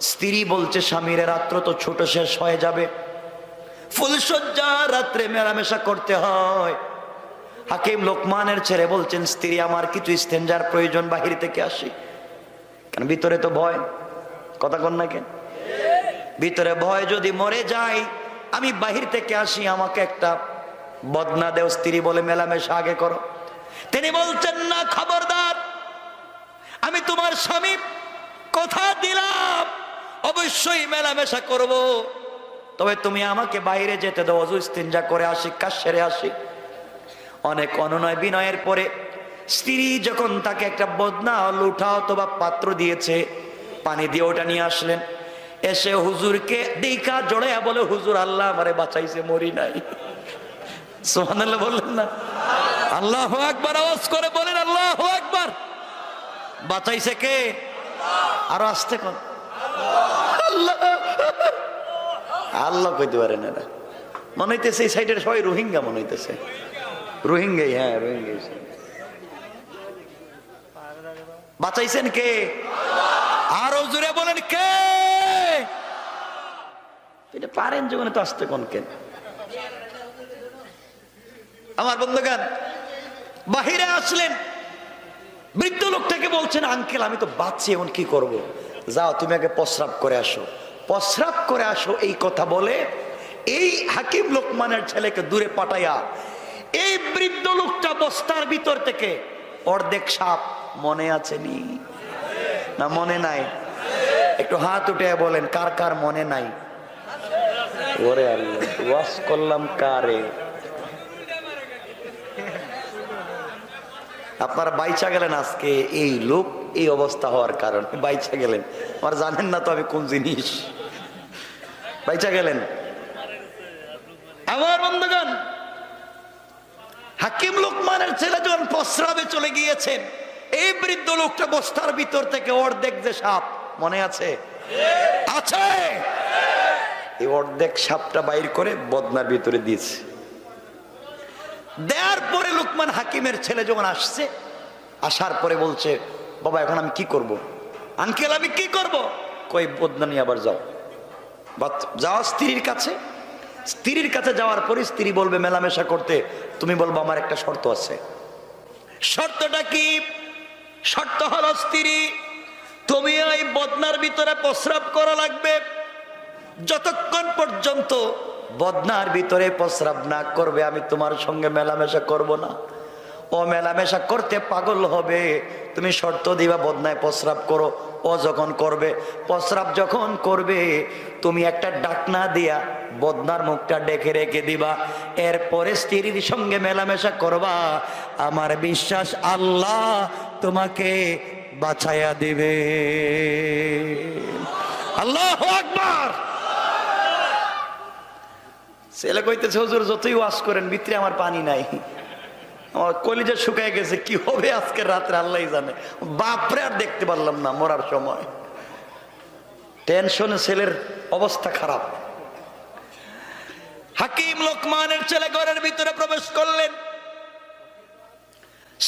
স্ত্রী বলছে, স্বামীর রাত্র তো ছোট শেষ হয়ে যাবে, ফুলসজ্জা রাত্রে মেলামেশা করতে হয়, হাকিম লোকমানের ছেলে বলছেন, স্ত্রী আমার কিছু ইস্তেঞ্জার প্রয়োজন, বাহির থেকে আসি। কেন ভিতরে তো ভয়, কথা কন না কেন? ভিতরে ভয়, যদি মরে যাই আমি বাহির থেকে আসি, আমাকে একটা বদনা দেও। স্ত্রী বলে মেলামেশা আগে করো। তিনি বলছেন না, খবরদার, আমি তোমার স্বামী, কথা দিলাম অবশ্যই মেলামেশা করব, তবে তুমি আমাকে বাইরে যেতে দাও, অজু ইস্তিনজা করে আসি, কাজ সেরে আসি। অনেক অনুনয় বিনয়ের পরে স্ত্রী যখন তাকে একটা বদনা লুঠা অথবা পাত্র দিয়েছে, পানি দিয়ে ওটা নিয়ে আসলেন। এসে হুজুরকে দেখা জড়াইয়া বলে, হুজুর আল্লাহ আমারে বাঁচাইছে, মরি নাই। সুবহানাল্লাহ বললেন না? আল্লাহু আকবার আওয়াজ করে বলেন, আল্লাহু আকবার। বাঁচাইছে কে? আরো আসতে কোন আল্লাহ, আল্লাহ কইতে পারে না। মনে হইতেছে এই সাইডের সবাই রোহিঙ্গা মনে হইতেছে, রোহিঙ্গাই, হ্যাঁ রোহিঙ্গাই। বাঁচাইছেন কে? আরো জোরে বলেন কে? এটা পারেন জীবনে তো আসতে কোন কেন? আমার বন্ধুগণ বাহিরে আসলেন, বৃদ্ধ লোকটাকে বলছেন, আঙ্কেল আমি তো বাঁচছি, এখন কি করব? যাও তুমি আগে প্রস্রাব করে আসো, প্রস্রাব করে আসো। এই কথা বলে এই হাকিম লোকমানের ছেলেকে দূরে পাঠাইয়া এই বৃদ্ধ লোকটা বস্তার ভিতর থেকে অর্ধেক সাপ, মনে আছে নি না মনে নাই? একটু হাত উঠে বলেন কার কার মনে নাই? ওরে আল্লাহ, ওয়াজ করলাম কারে? আপনারা বাইচা গেলেন আজকে, এই লোক এই অবস্থা হওয়ার কারণে বাইচা গেলেন। আর জানেন না তো আমি কোন জিনিস, বাইচা গেলেন। আমার বন্ধুগণ, হাকিম লোকমানের ছেলে যখন প্রস্রাবে চলে গিয়েছেন, এই বৃদ্ধ লোকটা বস্তার ভিতর থেকে অর্ধেক যে সাপ, মনে আছে? আছে। এই অর্ধেক সাপটা বাইর করে বদনার ভিতরে দিয়েছে। দেওয়ার পরে লোকমান হাকিমের ছেলে যখন আসছে, আসার পরে বলছে, বাবা এখন আমি কি করব? আঙ্কেল আমি কি করব? কই বদনা নিয়ে আবার যাও, যাও স্ত্রীর কাছে। স্ত্রীর কাছে যাওয়ার পরে স্ত্রী বলবে মেলামেশা করতে, তুমি বলবো আমার একটা শর্ত আছে। শর্তটা কি? শর্ত হলো, স্ত্রী তুমি এই বদনার ভিতরে প্রস্রাব করা লাগবে। যতক্ষণ পর্যন্ত বদনার ভিতরে প্রস্রাব না করবে আমি তোমার সঙ্গে মেলামেশা করব না। ও মেলামেশা করতে পাগল হবে। তুমি শর্ত দিবা বদনায় প্রস্রাব করো। ও যখন করবে, প্রস্রাব যখন করবে, তুমি একটা ডাকনা দিয়া বদনার মুখটা ডেকে রেখে দিবা। এরপরে স্ত্রীর সঙ্গে মেলামেশা করবা। আমার বিশ্বাস আল্লাহ তোমাকে বাঁচাইয়া দিবে। আল্লাহু আকবার। ছেলে কইতেছে, হুজুর যতই ওয়াজ করেন ভিতরে আমার পানি নাই, আমার কলিজা শুকায় গেছে, কি হবে আজকে রাত্রে আল্লাহই জানে। বাপরে আর দেখতে পারলাম না মরার সময়, টেনশনে ছেলের অবস্থা খারাপ। হাকিম লোকমানের ছেলে ঘরের ভিতরে প্রবেশ করলেন।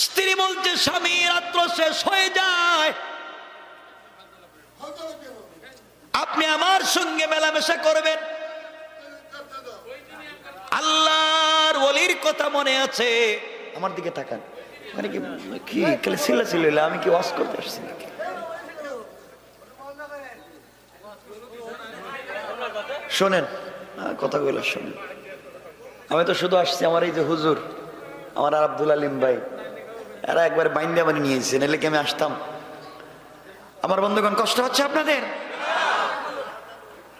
স্ত্রী বলছে, স্বামী রাত্র শেষ হয়ে যায়, আপনি আমার সঙ্গে মেলামেশা করবেন। আল্লাহর ওলির কথা মনে আছে? আমার দিকে তাকান, মানে কি খালি ছিল ছিল, আমি কি ওয়াজ করতে আসছি নাকি? শোনেন কথাগুলো শোনেন। আমি তো শুধু আসছি, আমার এই যে হুজুর, আমার আর আব্দুল আলিম ভাই, এরা একবার বাইন্দা বানিয়ে নিয়েছে, নাহলে কি আমি আসতাম? আমার বন্ধুগণ কষ্ট হচ্ছে আপনাদের?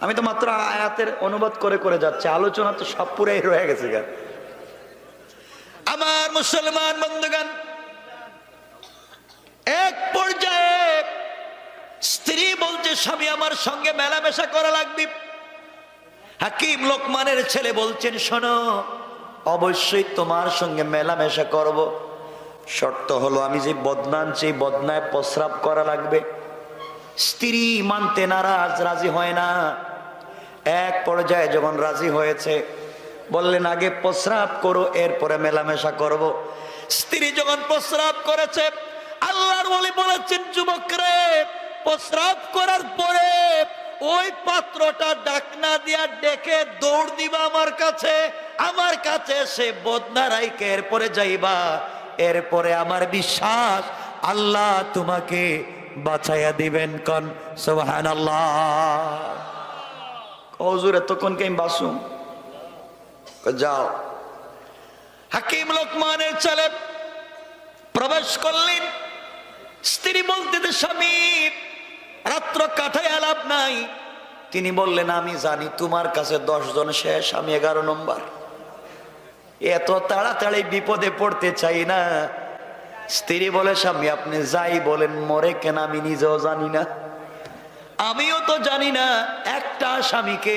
আমি তো মাত্র আয়াতের অনুবাদ করে করে যাচ্ছি, আলোচনা তো সব পুরাই রয়ে গেছে। আমার মুসলমান বন্ধুগণ, এক পর্যায়ে স্ত্রী বলছে, স্বামী আমার সঙ্গে মেলামেশা করা লাগবে। হাকিম লোকমানের ছেলে বলছেন, শোনো অবশ্যই তোমার সঙ্গে মেলামেশা করব, শর্ত হলো আমি যে বদনা আনছি বদনায় প্রস্রাব করা লাগবে। স্ত্রী মানতে নারাজ, রাজি হয় না। এক পর্যায়ে যখন রাজি হয়েছে, বললেন আগে প্রস্রাব করো, এরপরে মেলামেশা করব। স্ত্রী যখন প্রস্রাব করেছে, আল্লাহর ওলি বলেছেন, যুবক রে, প্রস্রাব করার পরে ওই পাত্রটা ডাকনা দিয়া ডেকে দৌড় দিবা আমার কাছে, আমার কাছে এসে বদনা রাইকে এরপরে যাইবা, এরপরে আমার বিশ্বাস আল্লাহ তোমাকে বাঁচাইয়া দিবেন। কোন সুবহানাল্লাহ। হুজুর এতক্ষণ কে আমি বাসুম? যাও। হাকিম লোকমানের ছেলে প্রবেশ করলেন। স্ত্রী বলতে স্বামী রাত্র কাটায় লাভ নাই। তিনি বললেন আমি জানি তোমার কাছে 10 জন শেষ, আমি 11 নম্বর। এত তাড়াতাড়ি বিপদে পড়তে চাই না। স্ত্রী বলে স্বামী আপনি যাই বলেন, মরে কেন আমি নিজেও জানি না, আমিও তো জানি না। একটা স্বামীকে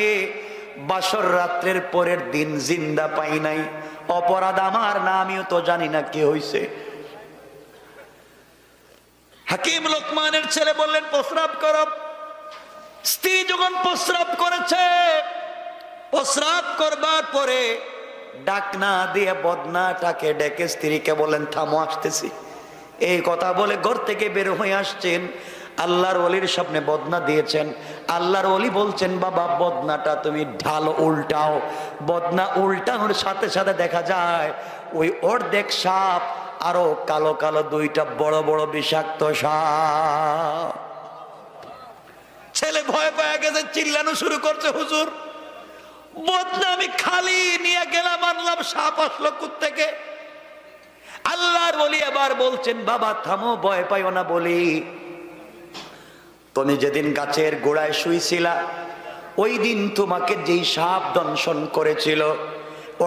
বাসর রাত্রের পরের দিন জিন্দা পাই নাই, অপরাধ আমার না, আমিও তো জানি না কি হইছে। হাকিম লোকমানের ছেলে বললেন প্রস্রাব করো। স্ত্রী যখন প্রস্রাব করেছে, প্রস্রাব করবার পরে ডাক না দিয়ে বদনাটাকে ডেকে স্ত্রীকে বলেন থামো আসতেছি। এই কথা বলে ঘর থেকে বের হয়ে আসছেন। আল্লাহর ওলির সামনে বদনা দিয়েছেন। আল্লাহর ওলি বলছেন বাবা বদনাটা তুমি ঢালো, উল্টাও। বদনা উল্টানোর সাথে সাথে দেখা যায় ওই অর্ধেক সাপ আরো কালো কালো 2টা বড় বড় বিষাক্ত সাপ। ছেলে ভয় পেয়ে গেছে, চিল্লানো শুরু করছে হুজুর বদনা আমি খালি নিয়ে গেলাম, আনলাম, সাপ আসলো কোত্থেকে? আল্লাহর ওলি এবার বলছেন বাবা থামো, ভয় পাইও না। বলি তুমি যেদিন গাছের গোড়ায় শুইছিলা ওই দিন তোমাকে যেই সাপ দংশন করেছিল,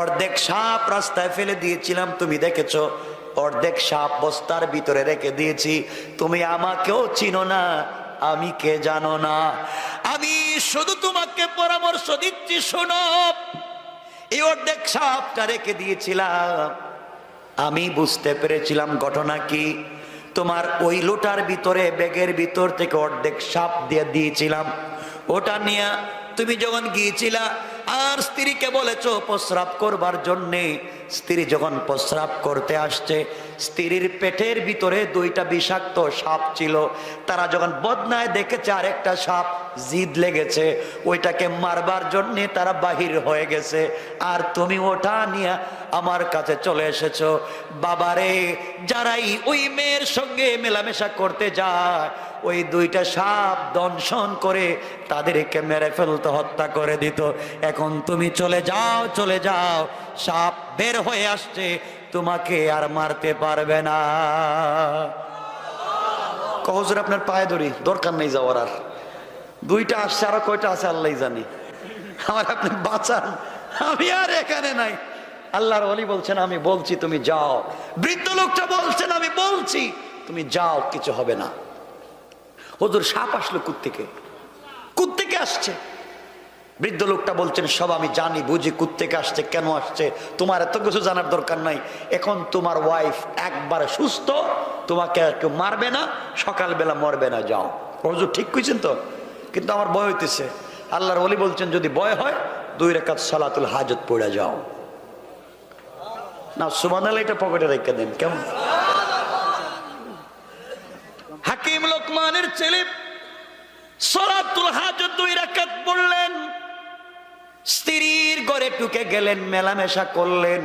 অর্ধেক সাপ রাস্তায় ফেলে দিয়েছিলাম, তুমি দেখেছো। অর্ধেক সাপ বস্তার ভিতরে রেখে দিয়েছি। তুমি আমাকেও চিনো না, আমি কে জানো না। আমি শুধু তোমাকে পরামর্শ দিচ্ছি, শোনো। এই অর্ধেক সাপটা রেখে দিয়েছিলাম, আমি বুঝতে পেরেছিলাম ঘটনা কি। তোমার ওই লোটার ভিতরে ব্যাগের ভিতর থেকে অর্ধেক সাপ দিয়ে দিয়েছিলাম, ওটা নিয়ে তুমি যখন গিয়েছিলা আর স্ত্রীকে বলেছো প্রস্রাব করবার জন্যে, স্ত্রী যখন প্রস্রাব করতে আসছে স্ত্রীর পেটের ভিতরে 2টা বিষাক্ত সাপ ছিল। তারা যখন বদনায় দেখেছে আরেকটা সাপ জিদ লেগেছে, ওইটাকে মারবার জন্যে তারা বাহির হয়ে গেছে। আর তুমি ওটা নিয়ে আমার কাছে চলে এসেছো। বাবারে, যারাই ওই মেয়ের সঙ্গে মেলামেশা করতে যায় ওই 2টা সাপ দংশন করে তাদেরকে মেরে ফেলতে, হত্যা করে দিত। এখন তুমি চলে যাও, চলে যাও, সাপ বের হয়ে আসছে, তোমাকে আর মারতে পারবে না। হুজুর আপনার পায়ে ধরি, দরকার নেই যাওয়ার। আর 2টা আসছে, আরো কয়টা আছে আল্লাহ জানে। আমার আপনি বাঁচান, আমি আর এখানে নাই। আল্লাহর ওলি বলছেন আমি বলছি তুমি যাও। বৃদ্ধ লোকটা বলছেন আমি বলছি তুমি যাও, কিছু হবে না। হুজুর সাপ আসলো কোত্থেকে? কোত্থেকে আসছে? বৃদ্ধ লোকটা বলছেন সব আমি জানি বুঝি, কোত্থেকে আসছে, কেন আসছে, তোমার এত কিছু জানার দরকার নাই। এখন তোমার ওয়াইফ একবারে সুস্থ, তোমাকে আর কেউ মারবে না, সকালবেলা মরবে না, যাও। হুজুর ঠিক কইছেন তো? কিন্তু আমার ভয় হইতেছে। আল্লাহর ওলি বলছেন যদি ভয় হয় 2 রাকাত সালাতুল হাজত পড়ে যাও না। সুবহানাল্লাহ, এটা পকেটে রেখে দেন কেমন? হাকিম লোকমানের ছেলে সালাতুল হাজত 2 রাকাত পড়লেন, স্ত্রীর ঘরে ঢুকে গেলেন, মেলামেশা করলেন।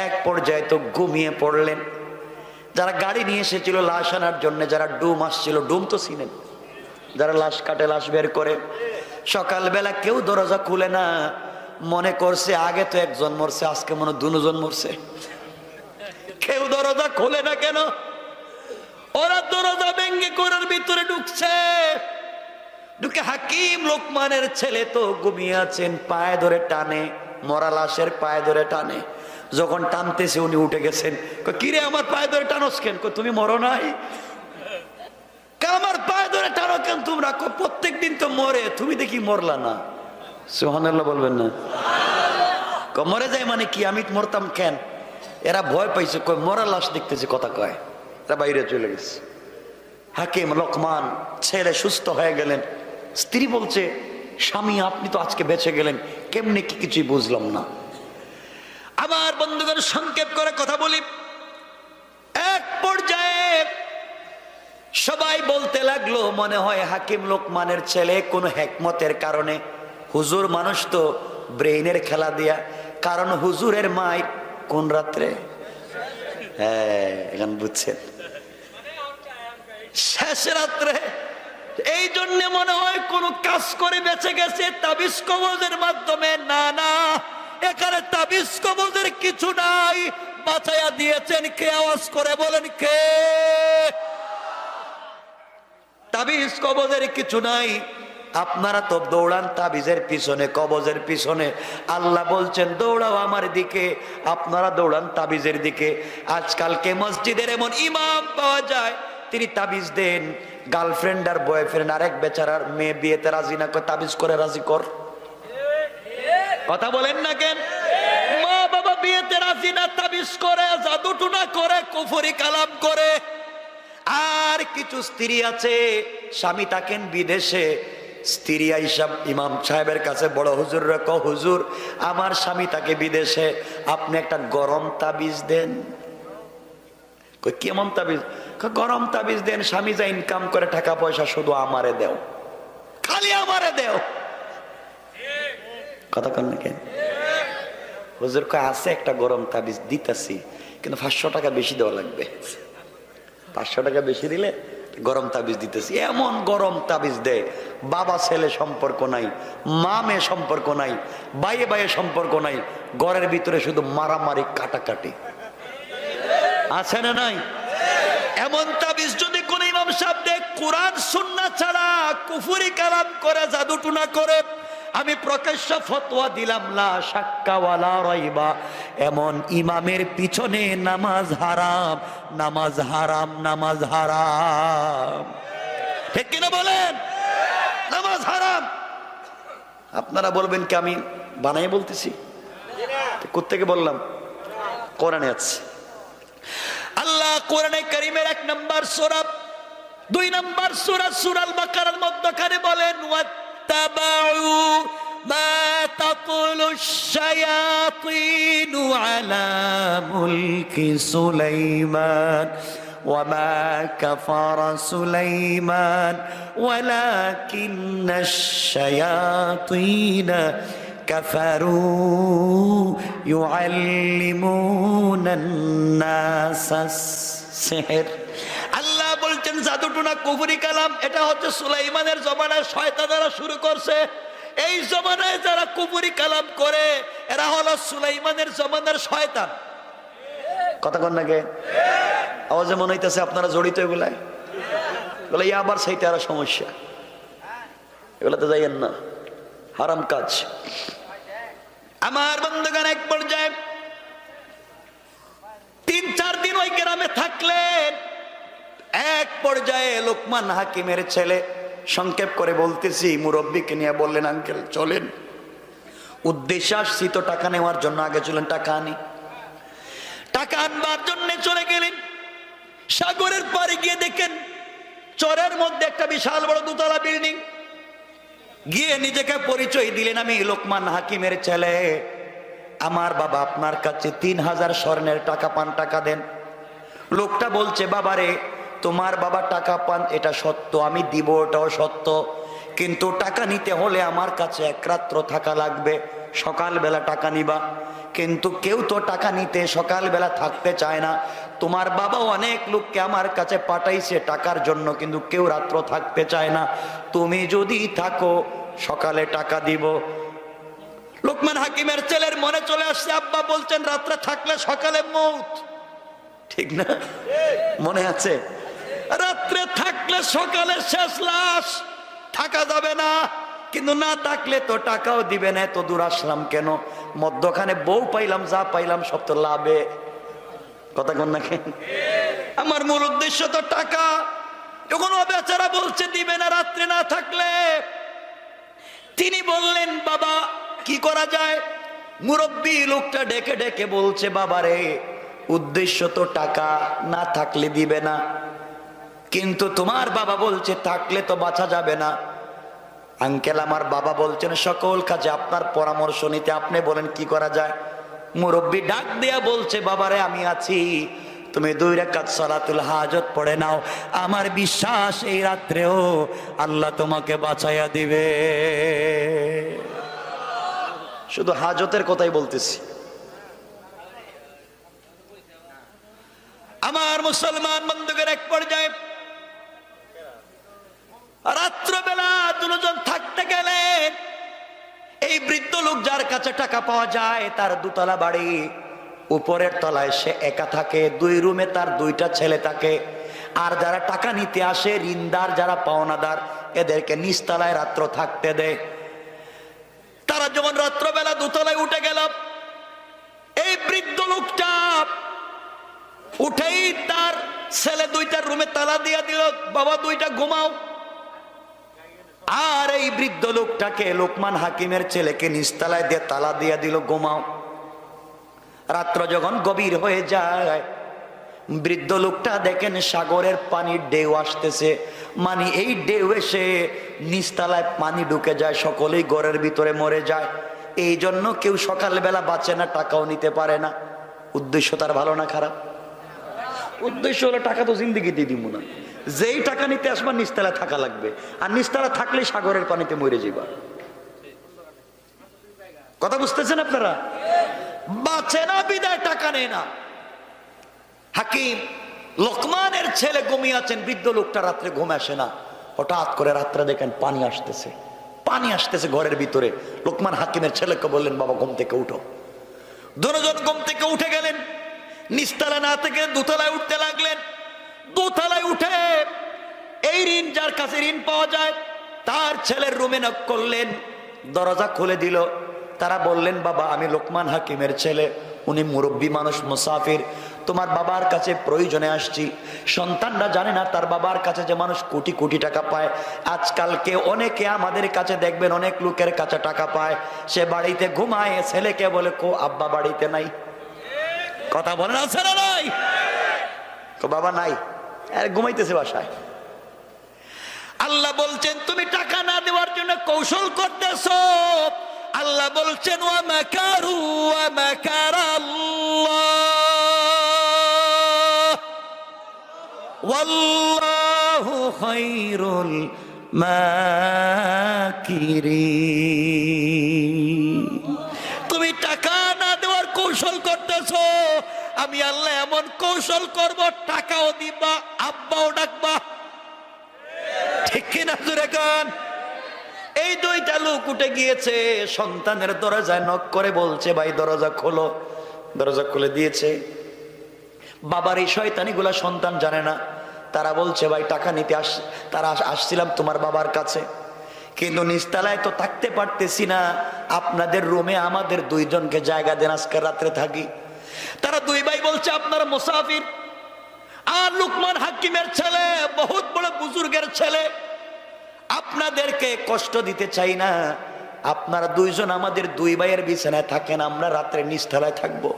এক পর্যায়ে তো ঘুমিয়ে পড়লেন। যারা গাড়ি নিয়ে এসেছিল লাশ আনার জন্য, যারা ডুম আসছিল, ডুম তো চিনেন, যারা লাশ কাটে, লাশ বের করে, সকালবেলা কেউ দরজা খুলে না। মনে করছে আগে তো 1 জন মরছে, আজকে মনে 2 জন মরছে। কেউ দরজা খোলে না কেন? ওরা দরজা ভেঙে ঘরের ভিতরে ঢুকছে। ঢুকে হাকিম লোকমানের ছেলে তো ঘুমিয়ে আছেন, পায়ে ধরে টানে, মরা লাশের পায়ে ধরে টানে। যখন টানতেছে উনি উঠে গেছেন। কিরে আমার পায়ে ধরে টানোস কেন? তুমি মরো নাই? আমার পায়ে ধরে টানো কেন তোমরা? প্রত্যেক দিন তো মরে, তুমি দেখি মরলা না। সুবহানাল্লাহ বলবেন না? মরে যায় মানে কি? আমি মরতাম কেন? এরা ভয় পাইছে, কয় মরা লাশ দেখতেছে, কথা কয়। এরা বাইরে চলে গেছে। হাকিম লোকমান ছেলে সুস্থ হয়ে গেলেন। স্ত্রী বলছে স্বামী আপনি তো আজকে বেঁচে গেলেন, কেমনে কি কিছুই বুঝলাম না। আবার বন্ধুগণ সংক্ষেপ করে কথা বলি। এক পর্যায়ে সবাই বলতে লাগলো মনে হয় হাকিম লোকমানের ছেলে কোনো হেকমতের কারণে, হুজুর মানুষ তো ব্রেইনের খেলা দিয়া কারণ হুজুরের মাই কোন রাত্রে, হ্যাঁ এখন বুঝছেন, শেষ রাত্রে। এই জন্য মনে হয় কোন কাজ করে বেঁচে গেছে তাবিজ কবজের মাধ্যমে। না না, এখানে তাবিজ কবজের কিছু নাই, বাঁচাইয়া দিয়েছেন কে? আওয়াজ করে বলেন কে? তাবিজ কবজের কিছু নাই। আপনারা তো দৌড়ান তাবিজের পিছনে, কবজের পিছনে। আল্লাহ বলছেন দৌড়াও আমার দিকে, আপনারা দৌড়ান তাবিজের দিকে। আজকালকে মসজিদের এমন ইমাম পাওয়া যায়, তিনি তাবিজ দেন। গার্লফ্রেন্ড আর বয়ফ্রেন্ড আরেক বেচারার মেয়ে বিয়েতে রাজি না, তাবিজ করে রাজি কর। কথা বলেন না কেন? মা বাবা বিয়েতে রাজি না, তাবিজ করে, জাদু টুনা করে, কুফরি কালাম করে। আর কিছু স্ত্রী আছে, স্বামী থাকেন বিদেশে, স্ত্রী আইসা ইমাম সাহেবের কাছে, বড় হুজুর ক হুজুর আমার স্বামী থাকে বিদেশে, আপনি একটা গরম তাবিজ দেন। কেমন তাবিজ? গরম তাবিজ দেন, স্বামী যা ইনকাম করে টাকা পয়সা শুধু আমারে দেও, খালি আমারে দেও। কথা কন না কেন? হুজুর কয় আছে একটা গরম তাবিজ দিতেছি, কিন্তু 500 টাকা বেশি দেওয়া লাগবে। 500 টাকা বেশি দিলে গরম তাবিজ দিতেছি। এমন গরম তাবিজ দেয়, বাবা ছেলে সম্পর্ক নাই, মা মেয়ে সম্পর্ক নাই, বাইয়ে বাইয়ে সম্পর্ক নাই, ঘরের ভিতরে শুধু মারামারি কাটাকাটি। আছে না নাই? এমন তাবিজ যদি কোন ইমাম সাহেব দেয়, কোরআন সুন্নাহ ছাড়া কুফরি কালাম করে, জাদু টুনা করে, আমি প্রকাশ্য ফতোয়া দিলাম লা শাক্কা ওয়ালা রাইবা, এমন ইমামের পিছনে নামাজ হারাম, নামাজ হারাম, নামাজ হারাম। ঠিক কিনা বলেন? নামাজ হারাম। আপনারা বলবেন কি আমি বানাই বলতেছি? কোত্থেকে বললাম? কোরআনে আছে। আল্লাহ কোরআনে কারীমের 1 নম্বর সূরা, 2 নম্বর সূরা সূরাল বাকারার মধ্যখানে বলেন ওয়াত্তাবাউ মা তাতুলুশ শায়াতিনু আলা মুলকি সুলাইমান ওয়ামা কাফারা সুলাইমান ওয়ালাকিন্নাশ শায়াতিনা কাফারু ইউআল্লিমুনান নাসাস সিহর। আল্লাহ বলছেন জাদু টুনা কুফরি কালাম এটা হচ্ছে সুলাইমানের জমানায় শয়তানেরা শুরু করছে। এই জমানায় যারা কুফরি কালাম করে এরা হলো সুলাইমানের জমানার শয়তান। কথা কন নাকি? আওয়াজে মনে হইতেছে আপনারা জড়িত এগুলায়। এগুলো আবার সেইটা আরো সমস্যা, এগুলাতে যাইয়েন না, হারাম কাজ। আমার বন্ধুগণ এক পর্যায়ে 3-4 দিন ওই গ্রামে থাকলেন। এক পর্যায়ে লোকমান হাকিমের ছেলে, সংক্ষেপ করে বলতেছি, মুরব্বীকে নিয়ে বললেন আঙ্কেল চলেন, উদ্দেশ্যে আসছি তো টাকা নেওয়ার জন্য, আগে চলেন টাকা আনি। টাকা আনবার জন্য চলে গেলেন। সাগরের পাড়ে গিয়ে দেখেন চরের মধ্যে একটা বিশাল বড় 2 তলা বিল্ডিং। গিয়ে নিজেকে পরিচয় দিলেন, আমি লোকমান হাকিমের ছেলে, আমার বাবা আপনার কাছে 3000 স্বর্ণের টাকা পান, টাকা দেন। লোকটা বলছে বাবারে তোমার বাবা টাকা পান এটা সত্য, আমি দিব ওটাও সত্য, কিন্তু টাকা নিতে হলে আমার কাছে 1 রাত্র থাকা লাগবে, সকালবেলা টাকা নিবা। কিন্তু কেউ তো টাকা নিতে সকালবেলা থাকতে চায় না। তোমার বাবা অনেক লোককে আমার কাছে পাঠাইছে টাকার জন্য, কিন্তু কেউ রাত্র থাকতে চায় না। তুমি যদি থাকো সকালে টাকা দিব। লোকমান হাকিমের ছেলের মনে চলে আসছে, আব্বা বলছেন রাত্রে থাকলে সকালে মৌত, ঠিক না? মনে আছে? রাত্রে থাকলে সকালে শেষ লাশ, থাকা যাবে না। কিন্তু না থাকলে তো টাকাও দিবে না, এত দূর আসলাম কেন? মধ্যখানে বউ পাইলাম, যা পাইলাম সব তো লাভে। কথা কন না কেন? আমার মূল উদ্দেশ্য তো টাকা। যখন ও বেচারা বলছে দিবে না রাত্রে না থাকলে, তিনি বললেন বাবা কি করা যায়? মুরব্বী লোকটা ডেকে ডেকে বলছে বাবারে উদ্দেশ্য তো টাকা, না থাকলে দিবে না, কিন্তু তোমার বাবা বলছে থাকলে তো বাঁচা যাবে না। আঙ্কেল আমার বাবা বলছেন সকল কাজে আপনার পরামর্শ নিতে, আপনি বলেন কি করা যায়? মুরব্বী ডাক দেয়া বলছে বাবারে আমি আছি, তুমি 2 রাকাত সালাতুল হাজত পড়ে নাও, আমার বিশ্বাস এই রাত্রেও আল্লাহ তোমাকে বাঁচাইয়া দিবে। শুধু হাজতের কথাই বলতেছি, আমার মুসলমান বন্ধুদের এক পর্যায়ে রাত্রবেলা দুজন থাকতে গেলেন। এই বৃদ্ধ লোক যার কাছে টাকা পাওয়া যায়, তার দুতলা বাড়ি, উপরের তলায় সে একা থাকে, 2 রুমে তার 2টা ছেলে থাকে। আর যারা টাকা নিতে আসে, ঋণদার যারা পাওনাদার, এদেরকে নিচতলায় রাত্র থাকতে দেয়। তারা যখন রাত্রবেলা দোতলায় উঠে গেল, এই বৃদ্ধ লোকটা উঠেই তার ছেলে 2টার রুমে তালা দিয়ে দিল, বাবা 2টা ঘুমাও। আর এই বৃদ্ধ লোকটাকে, লোকমান হাকিমের ছেলেকে নিচতলায় দিয়ে তালা দিয়ে দিল, ঘুমাও। রাত্র যখন গভীর হয়ে যায়, বৃদ্ধ লোকটা দেখেন সাগরের পানির ঢেউ আসতেছে, মানে এই ঢেউ এসে নিচতলায় পানি ঢুকে যায়, সকলেই ঘরের ভিতরে মরে যায়। এই জন্য কেউ সকালবেলা বাঁচে না, টাকাও নিতে পারে না। উদ্দেশ্য তার ভালো না খারাপ? উদ্দেশ্য হলো টাকা তো জিন্দিগিতে দিব না, যেই টাকা নিতে আসবা নিচতলায় থাকা লাগবে, আর নিচতলা থাকলে সাগরের পানিতে মরে যাবা। কথা বুঝতেছেন আপনারা? বাঁচে না বিদায় টাকা নেয় না। হাকিম লোকমানের ছেলে ঘুমিয়ে আছেন, বৃদ্ধ লোকটা রাত্রে ঘুম আসে না। হঠাৎ করে রাত্রে দেখেন পানি আসতেছে ঘরের ভিতরে। লোকমান হাকিমের ছেলেকে বললেন, বাবা ঘুম থেকে উঠো। দুজন ঘুম থেকে উঠে গেলেন, নিচতলা না থেকে দোতলায় উঠতে লাগলেন। দোতলায় উঠে এই ঋণ, যার কাছে ঋণ পাওয়া যায়, তার ছেলের রুমে নক করলেন, দরজা খুলে দিল। তারা বললেন, বাবা আমি লোকমান হাকিমের ছেলে, উনি মুরব্বী মানুষ, মুসাফির, তোমার বাবার কাছে প্রয়োজনে আসছি। সন্তানরা জানে না তার বাবার কাছে যে মানুষ কোটি কোটি টাকা পায়। আজকালকে অনেকে আমাদের কাছে দেখবেন, অনেক লোকের কাছে টাকা পায়, সে বাড়িতে ঘুমায়, ছেলেকে বলে কো আব্বা বাড়িতে নাই। কথা বলেন আছে না নাই? বাবা নাই, আর ঘুমাইতেছে বাসায়। আল্লাহ বলছেন তুমি টাকা না দেওয়ার জন্য কৌশল করতেছো। আল্লাহ বলছেন ওয়া মাকারু ওয়া মাকারাল্লাহ ওয়াল্লাহু খায়রুল মাকিরিন। তুমি টাকা না দেওয়ার কৌশল করতেছো, আমি আল্লাহ এমন কৌশল করব, টাকাও দিবা, আব্বাও ডাকবা। ঠিক কিনা জোরে গান? এই 2টা লোক উঠে গিয়েছে, সন্তানের দরজায় নক করে বলছে, ভাই দরজা খোলো। দরজা খুলে দিয়েছে। বাবার এই শয়তানিগুলা সন্তান জানে না। তারা বলছে, ভাই টাকা নিতে তারা আসছিলাম তোমার বাবার কাছে, কিন্তু নিচতলায় তো থাকতে পারতেছি না, আপনাদের রুমে আমাদের 2 জনকে জায়গা দেন, আজকে রাত্রে থাকি। তারা 2 ভাই বলছে, আপনারা মুসাফির, আর লোকমান হাকিমের ছেলে বহুত বড় বুজুর্গের ছেলে, আপনাদেরকে কষ্ট দিতে চাই না, আপনারা 2 জন আমাদের 2 ভাইয়ের বিছানায় থাকেন, আমরা রাত্রে নিচতলায় থাকবো।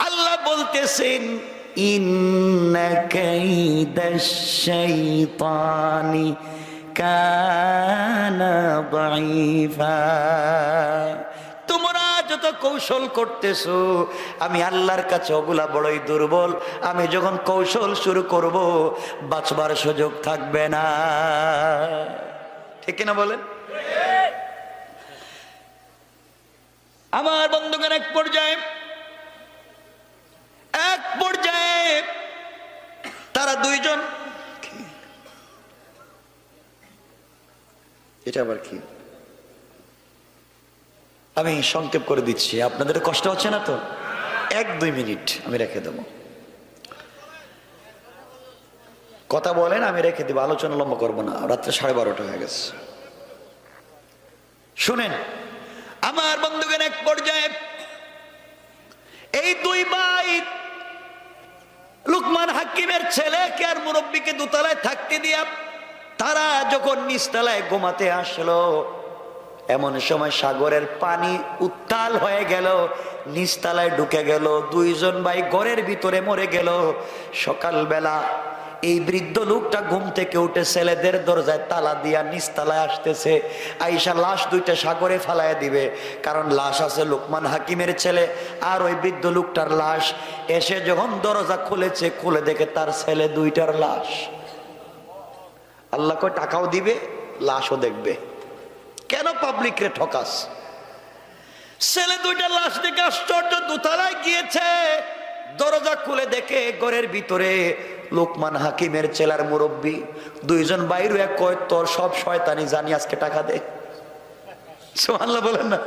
আল্লাহ বলতেছেন ইন্না কাইদাশ শাইতানি কানা দাঈফা। তোমরা যত কৌশল করতেছো, আমি আল্লাহর কাছে ওগুলা বড়ই দুর্বল। আমি যখন কৌশল শুরু করব, বাঁচবার সুযোগ থাকবে না। ঠিক কিনা বলেন? আমার বন্ধুগণ, এক পর্যায়ে তারা 2 জন, এটা আবার কি, আমি সংক্ষেপ করে দিচ্ছি, আপনাদের কষ্ট হচ্ছে না তো? 1-2 মিনিট আমি রেখে দেব, কথা বলেন, আমি রেখে দেব, আলোচনা লম্বা করবো না, রাত্রে 12:30 হয়ে গেছে। শুনেন আমার বন্ধুগণ, এক পর্যায়ে এই 2 ভাই লোকমান হাকিমের ছেলেকে আর মুরব্বীকে দোতলায় থাকতে দিয়া তারা যখন নিচতলায় ঘুমাতে আসলো, এমন সময় সাগরের পানি উত্তাল হয়ে গেল, নিচতলায় ঢুকে গেল, 2 জন ভাই ঘরের ভিতরে মরে গেল। সকালবেলা এই বৃদ্ধ লোকটা ঘুম থেকে উঠে ছেলেদের দরজায় তালা দিয়া নিচতলায় আসতেছে, আইসা লাশ 2টা সাগরে ফালাইয়া দিবে, কারণ লাশ আছে লোকমান হাকিমের ছেলে আর ওই বৃদ্ধ লোকটার লাশ। এসে যখন দরজা খুলেছে, খুলে দেখে তার ছেলে 2টার লাশ। আল্লাহ কয় টাকাও দিবে, লাশও দেখবে। কেন পাবলিক রে ঠকাস? ছেলে 2টা লাশ দেখে আশ্চর্য, দোতলায় গিয়েছে, দরজা খুলে দেখে ঘরের ভিতরে লোকমান হাকিমের ছেলার মুরব্বী দুইজন বাইরে এক কয় তোর সব শয়তানি জানি আজকে টাকা দে। সুবহানাল্লাহ বলেন না।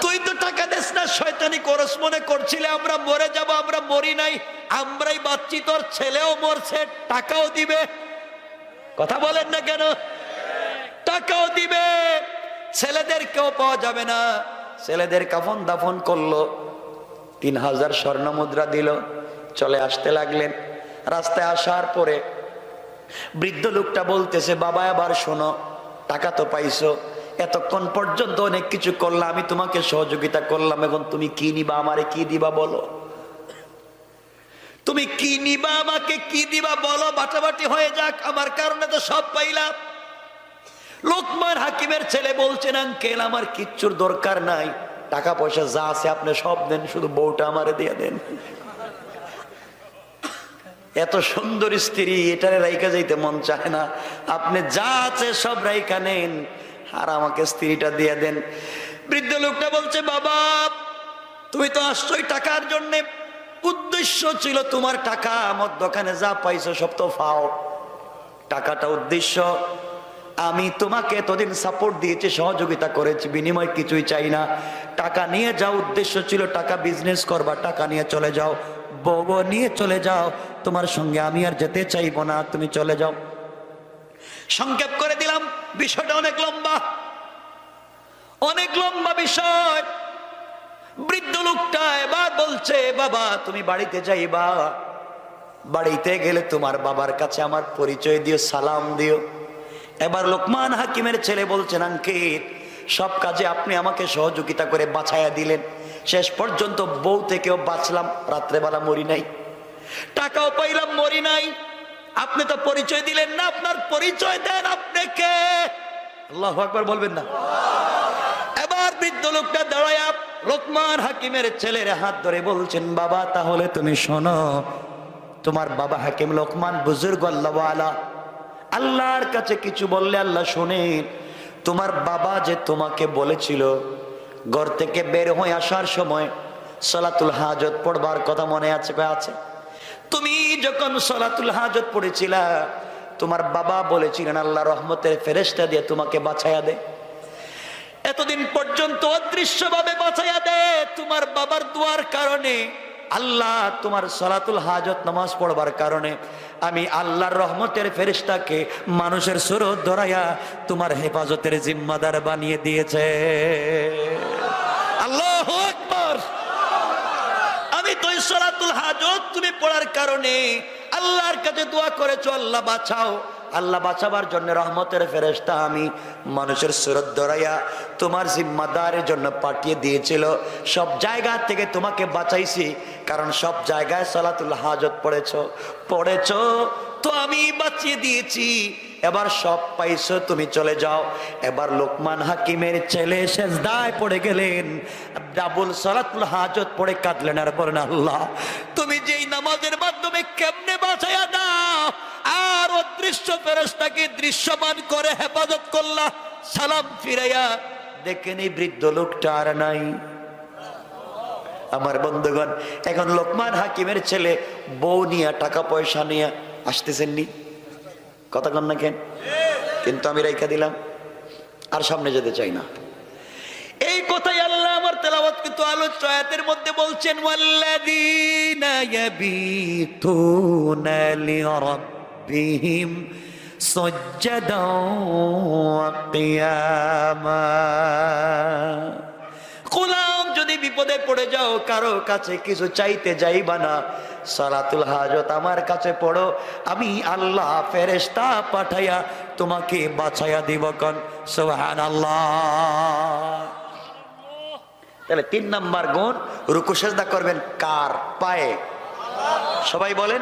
তুই তো টাকা দেস না, শয়তানি করস মনে করছিলে আমরা মরে যাব, আমরা মরি নাই, আমরাই বাঁচছি, তোর ছেলেও মরছে, টাকাও দিবে। কথা বলেন না কেন? টাকাও দিবে, ছেলেদের কেউ পাওয়া যাবে না। ছেলেদের কাফন দাফন করলো, 3000 স্বর্ণ মুদ্রা দিল, চলে আসতে লাগলেন। রাস্তায় আসার পরে বৃদ্ধ লোকটা বলতেছে, বাবা আবার শোনো, টাকা তো পাইছো, এতক্ষণ পর্যন্ত অনেক কিছু করলাম, আমি তোমাকে সহযোগিতা করলাম, এখন তুমি কি নিবা, আমারে কি দিবা বলো, তুমি কি নিবা, আমাকে কি দিবা বলো, বাটাবাটি হয়ে যাক, আমার কারণে তো সব পাইলাম। লোকমান হাকিমের ছেলে বলছেন, আঙ্কেল আমার কিচ্ছুর দরকার নাই, টাকা পয়সা যা আছে আপনি সব দেন, শুধু বউটা আমারে দিয়ে দেন। এত সুন্দর স্ত্রী, এটারে রাইখা যাইতে মন চায় না, আপনি যা আছে সব রাইখা নেন আর আমাকে স্ত্রীটা দিয়ে দেন। বৃদ্ধ লোকটা বলছে, বাবা তুমি তো আসছোই টাকার জন্য, উদ্দেশ্য ছিল তোমার টাকা, আমার দোকানে যা পাইছো সব তো ফাও, টাকাটা উদ্দেশ্য। আমি তোমাকে এতদিন সাপোর্ট দিয়েছি, সহযোগিতা করেছি, বিনিময় কিছুই চাই না, টাকা নিয়ে যাও, উদ্দেশ্য ছিল টাকা বিজনেস করবা, টাকা নিয়ে চলে যাও, বউ নিয়ে চলে যাও, তোমার সঙ্গে আমি আর যেতে চাইবো না, তুমি চলে যাও। সংক্ষেপ করে দিলাম, বিষয়টা অনেক লম্বা, অনেক লম্বা বিষয়। বৃদ্ধ লোকটা এবার বলছে, বাবা তুমি বাড়িতে যাইবা, বাড়িতে গেলে তোমার বাবার কাছে আমার পরিচয় দিও, সালাম দিও। এবার লোকমান হাকিমের ছেলে বলছেন, আঙ্কেল সব কাজে আপনি আমাকে সহযোগিতা করে বাঁচাইয়া দিলেন, শেষ পর্যন্ত বউ থেকেও বাঁচলাম, রাত্রেবেলা মরি নাই, টাকাও পাইলাম, মরি নাই, আপনি তো পরিচয় দিলেন না, আপনার পরিচয় দেন, আপনি কে? আল্লাহু আকবার বলবেন না? এবার বৃদ্ধ লোকটা দাঁড়ায়া লোকমান হাকিমের ছেলের হাত ধরে বলছেন, বাবা তাহলে তুমি শোনো, তোমার বাবা হাকিম লোকমান বুজুর্গ আল্লাহওয়ালা, আল্লাহর কাছে কিছু বললে আল্লাহ শোনেন। তোমার বাবা যে তোমাকে বলেছিল ঘর থেকে বের হয়ে আসার সময় সালাতুল হাজত পড়বার কথা মনে আছে? আছে। তুমি যখন সালাতুল হাজত পড়েছিলা, তোমার বাবা বলেছিলেন আল্লাহ রহমতের ফেরেশতা দিয়ে তোমাকে বাঁচাইয়া দে, এতদিন পর্যন্ত অদৃশ্যভাবে বাঁচাইয়া দে। তোমার বাবার দোয়ার কারণে আল্লাহ তোমার সালাতুল হাজত নামাজ পড়বার কারণে আমি আল্লাহর রহমতের ফেরেশতাকে মানুষের সুরত ধরাইয়া তোমার হেফাজতের জিম্মাদার বানিয়ে দিয়েছে। আল্লাহু আকবার। আমি তো সালাতুল হাজত তুমি পড়ার কারণে আল্লাহর কাছে দোয়া করেছো, আল্লাহ বাঁচাও, আল্লাহ বাঁচাবার জন্য রহমতের ফেরেশতা আমি মানুষের সুরত ধরাইয়া তোমার জিম্মাদারের জন্য পাঠিয়ে দিয়েছিল। সব জায়গা থেকে তোমাকে বাঁচাইছি, কারণ সব জায়গায় সালাতুল হাজত পড়েছো তো আমি বাঁচিয়ে দিয়েছি। এবার সব পাইছো, তুমি চলে যাও। এবার লোকমান হাকিমের ছেলে সেজদায় পড়ে গেলেন, ডাবল সালাতুল হাজত পড়ে কাঁদলেন আর বলেন, আল্লাহ তুমি যেই নামাজের মাধ্যমে কেমনে বাঁচাইয়া দাও আর অদৃশ্য ফেরেশতাকে দৃশ্যমান করে হেফাজত করলা, সালাম ফিরাইয়া দেখেন এই বৃদ্ধ লোকটা আর নাই। আমার বন্ধুগণ, এখন লোকমান হাকিমের ছেলে বউ নিয়ে টাকা পয়সা নিয়ে আসতেছেন নি, কথা কন না কেন? কিন্তু আমি রেখা দিলাম, আর সামনে যেতে চাই না। এই কথাই আল্লাহ আমার তেলাওয়াতকৃত আলোচ্য আয়াতের মধ্যে বলছেন, ওয়াল্লাযীনা ইয়াবিতুনা লিরাব্বিহিম সুজদান ওয়া কিয়ামা। গোলাম যদি বিপদে পড়ে যাও, কারো কাছে কিছু চাইতে যাইবা না, সালাতুল হাজত আমার কাছে পড়ো, আমি আল্লাহ ফেরেশতা পাঠাইয়া তোমাকে বাঁচাইয়া দিব। কোন সুবহানাল্লাহ। তাহলে 3 নাম্বার গুণ, রুকু সেজদা করবেন কার পায়ে? সবাই বলেন।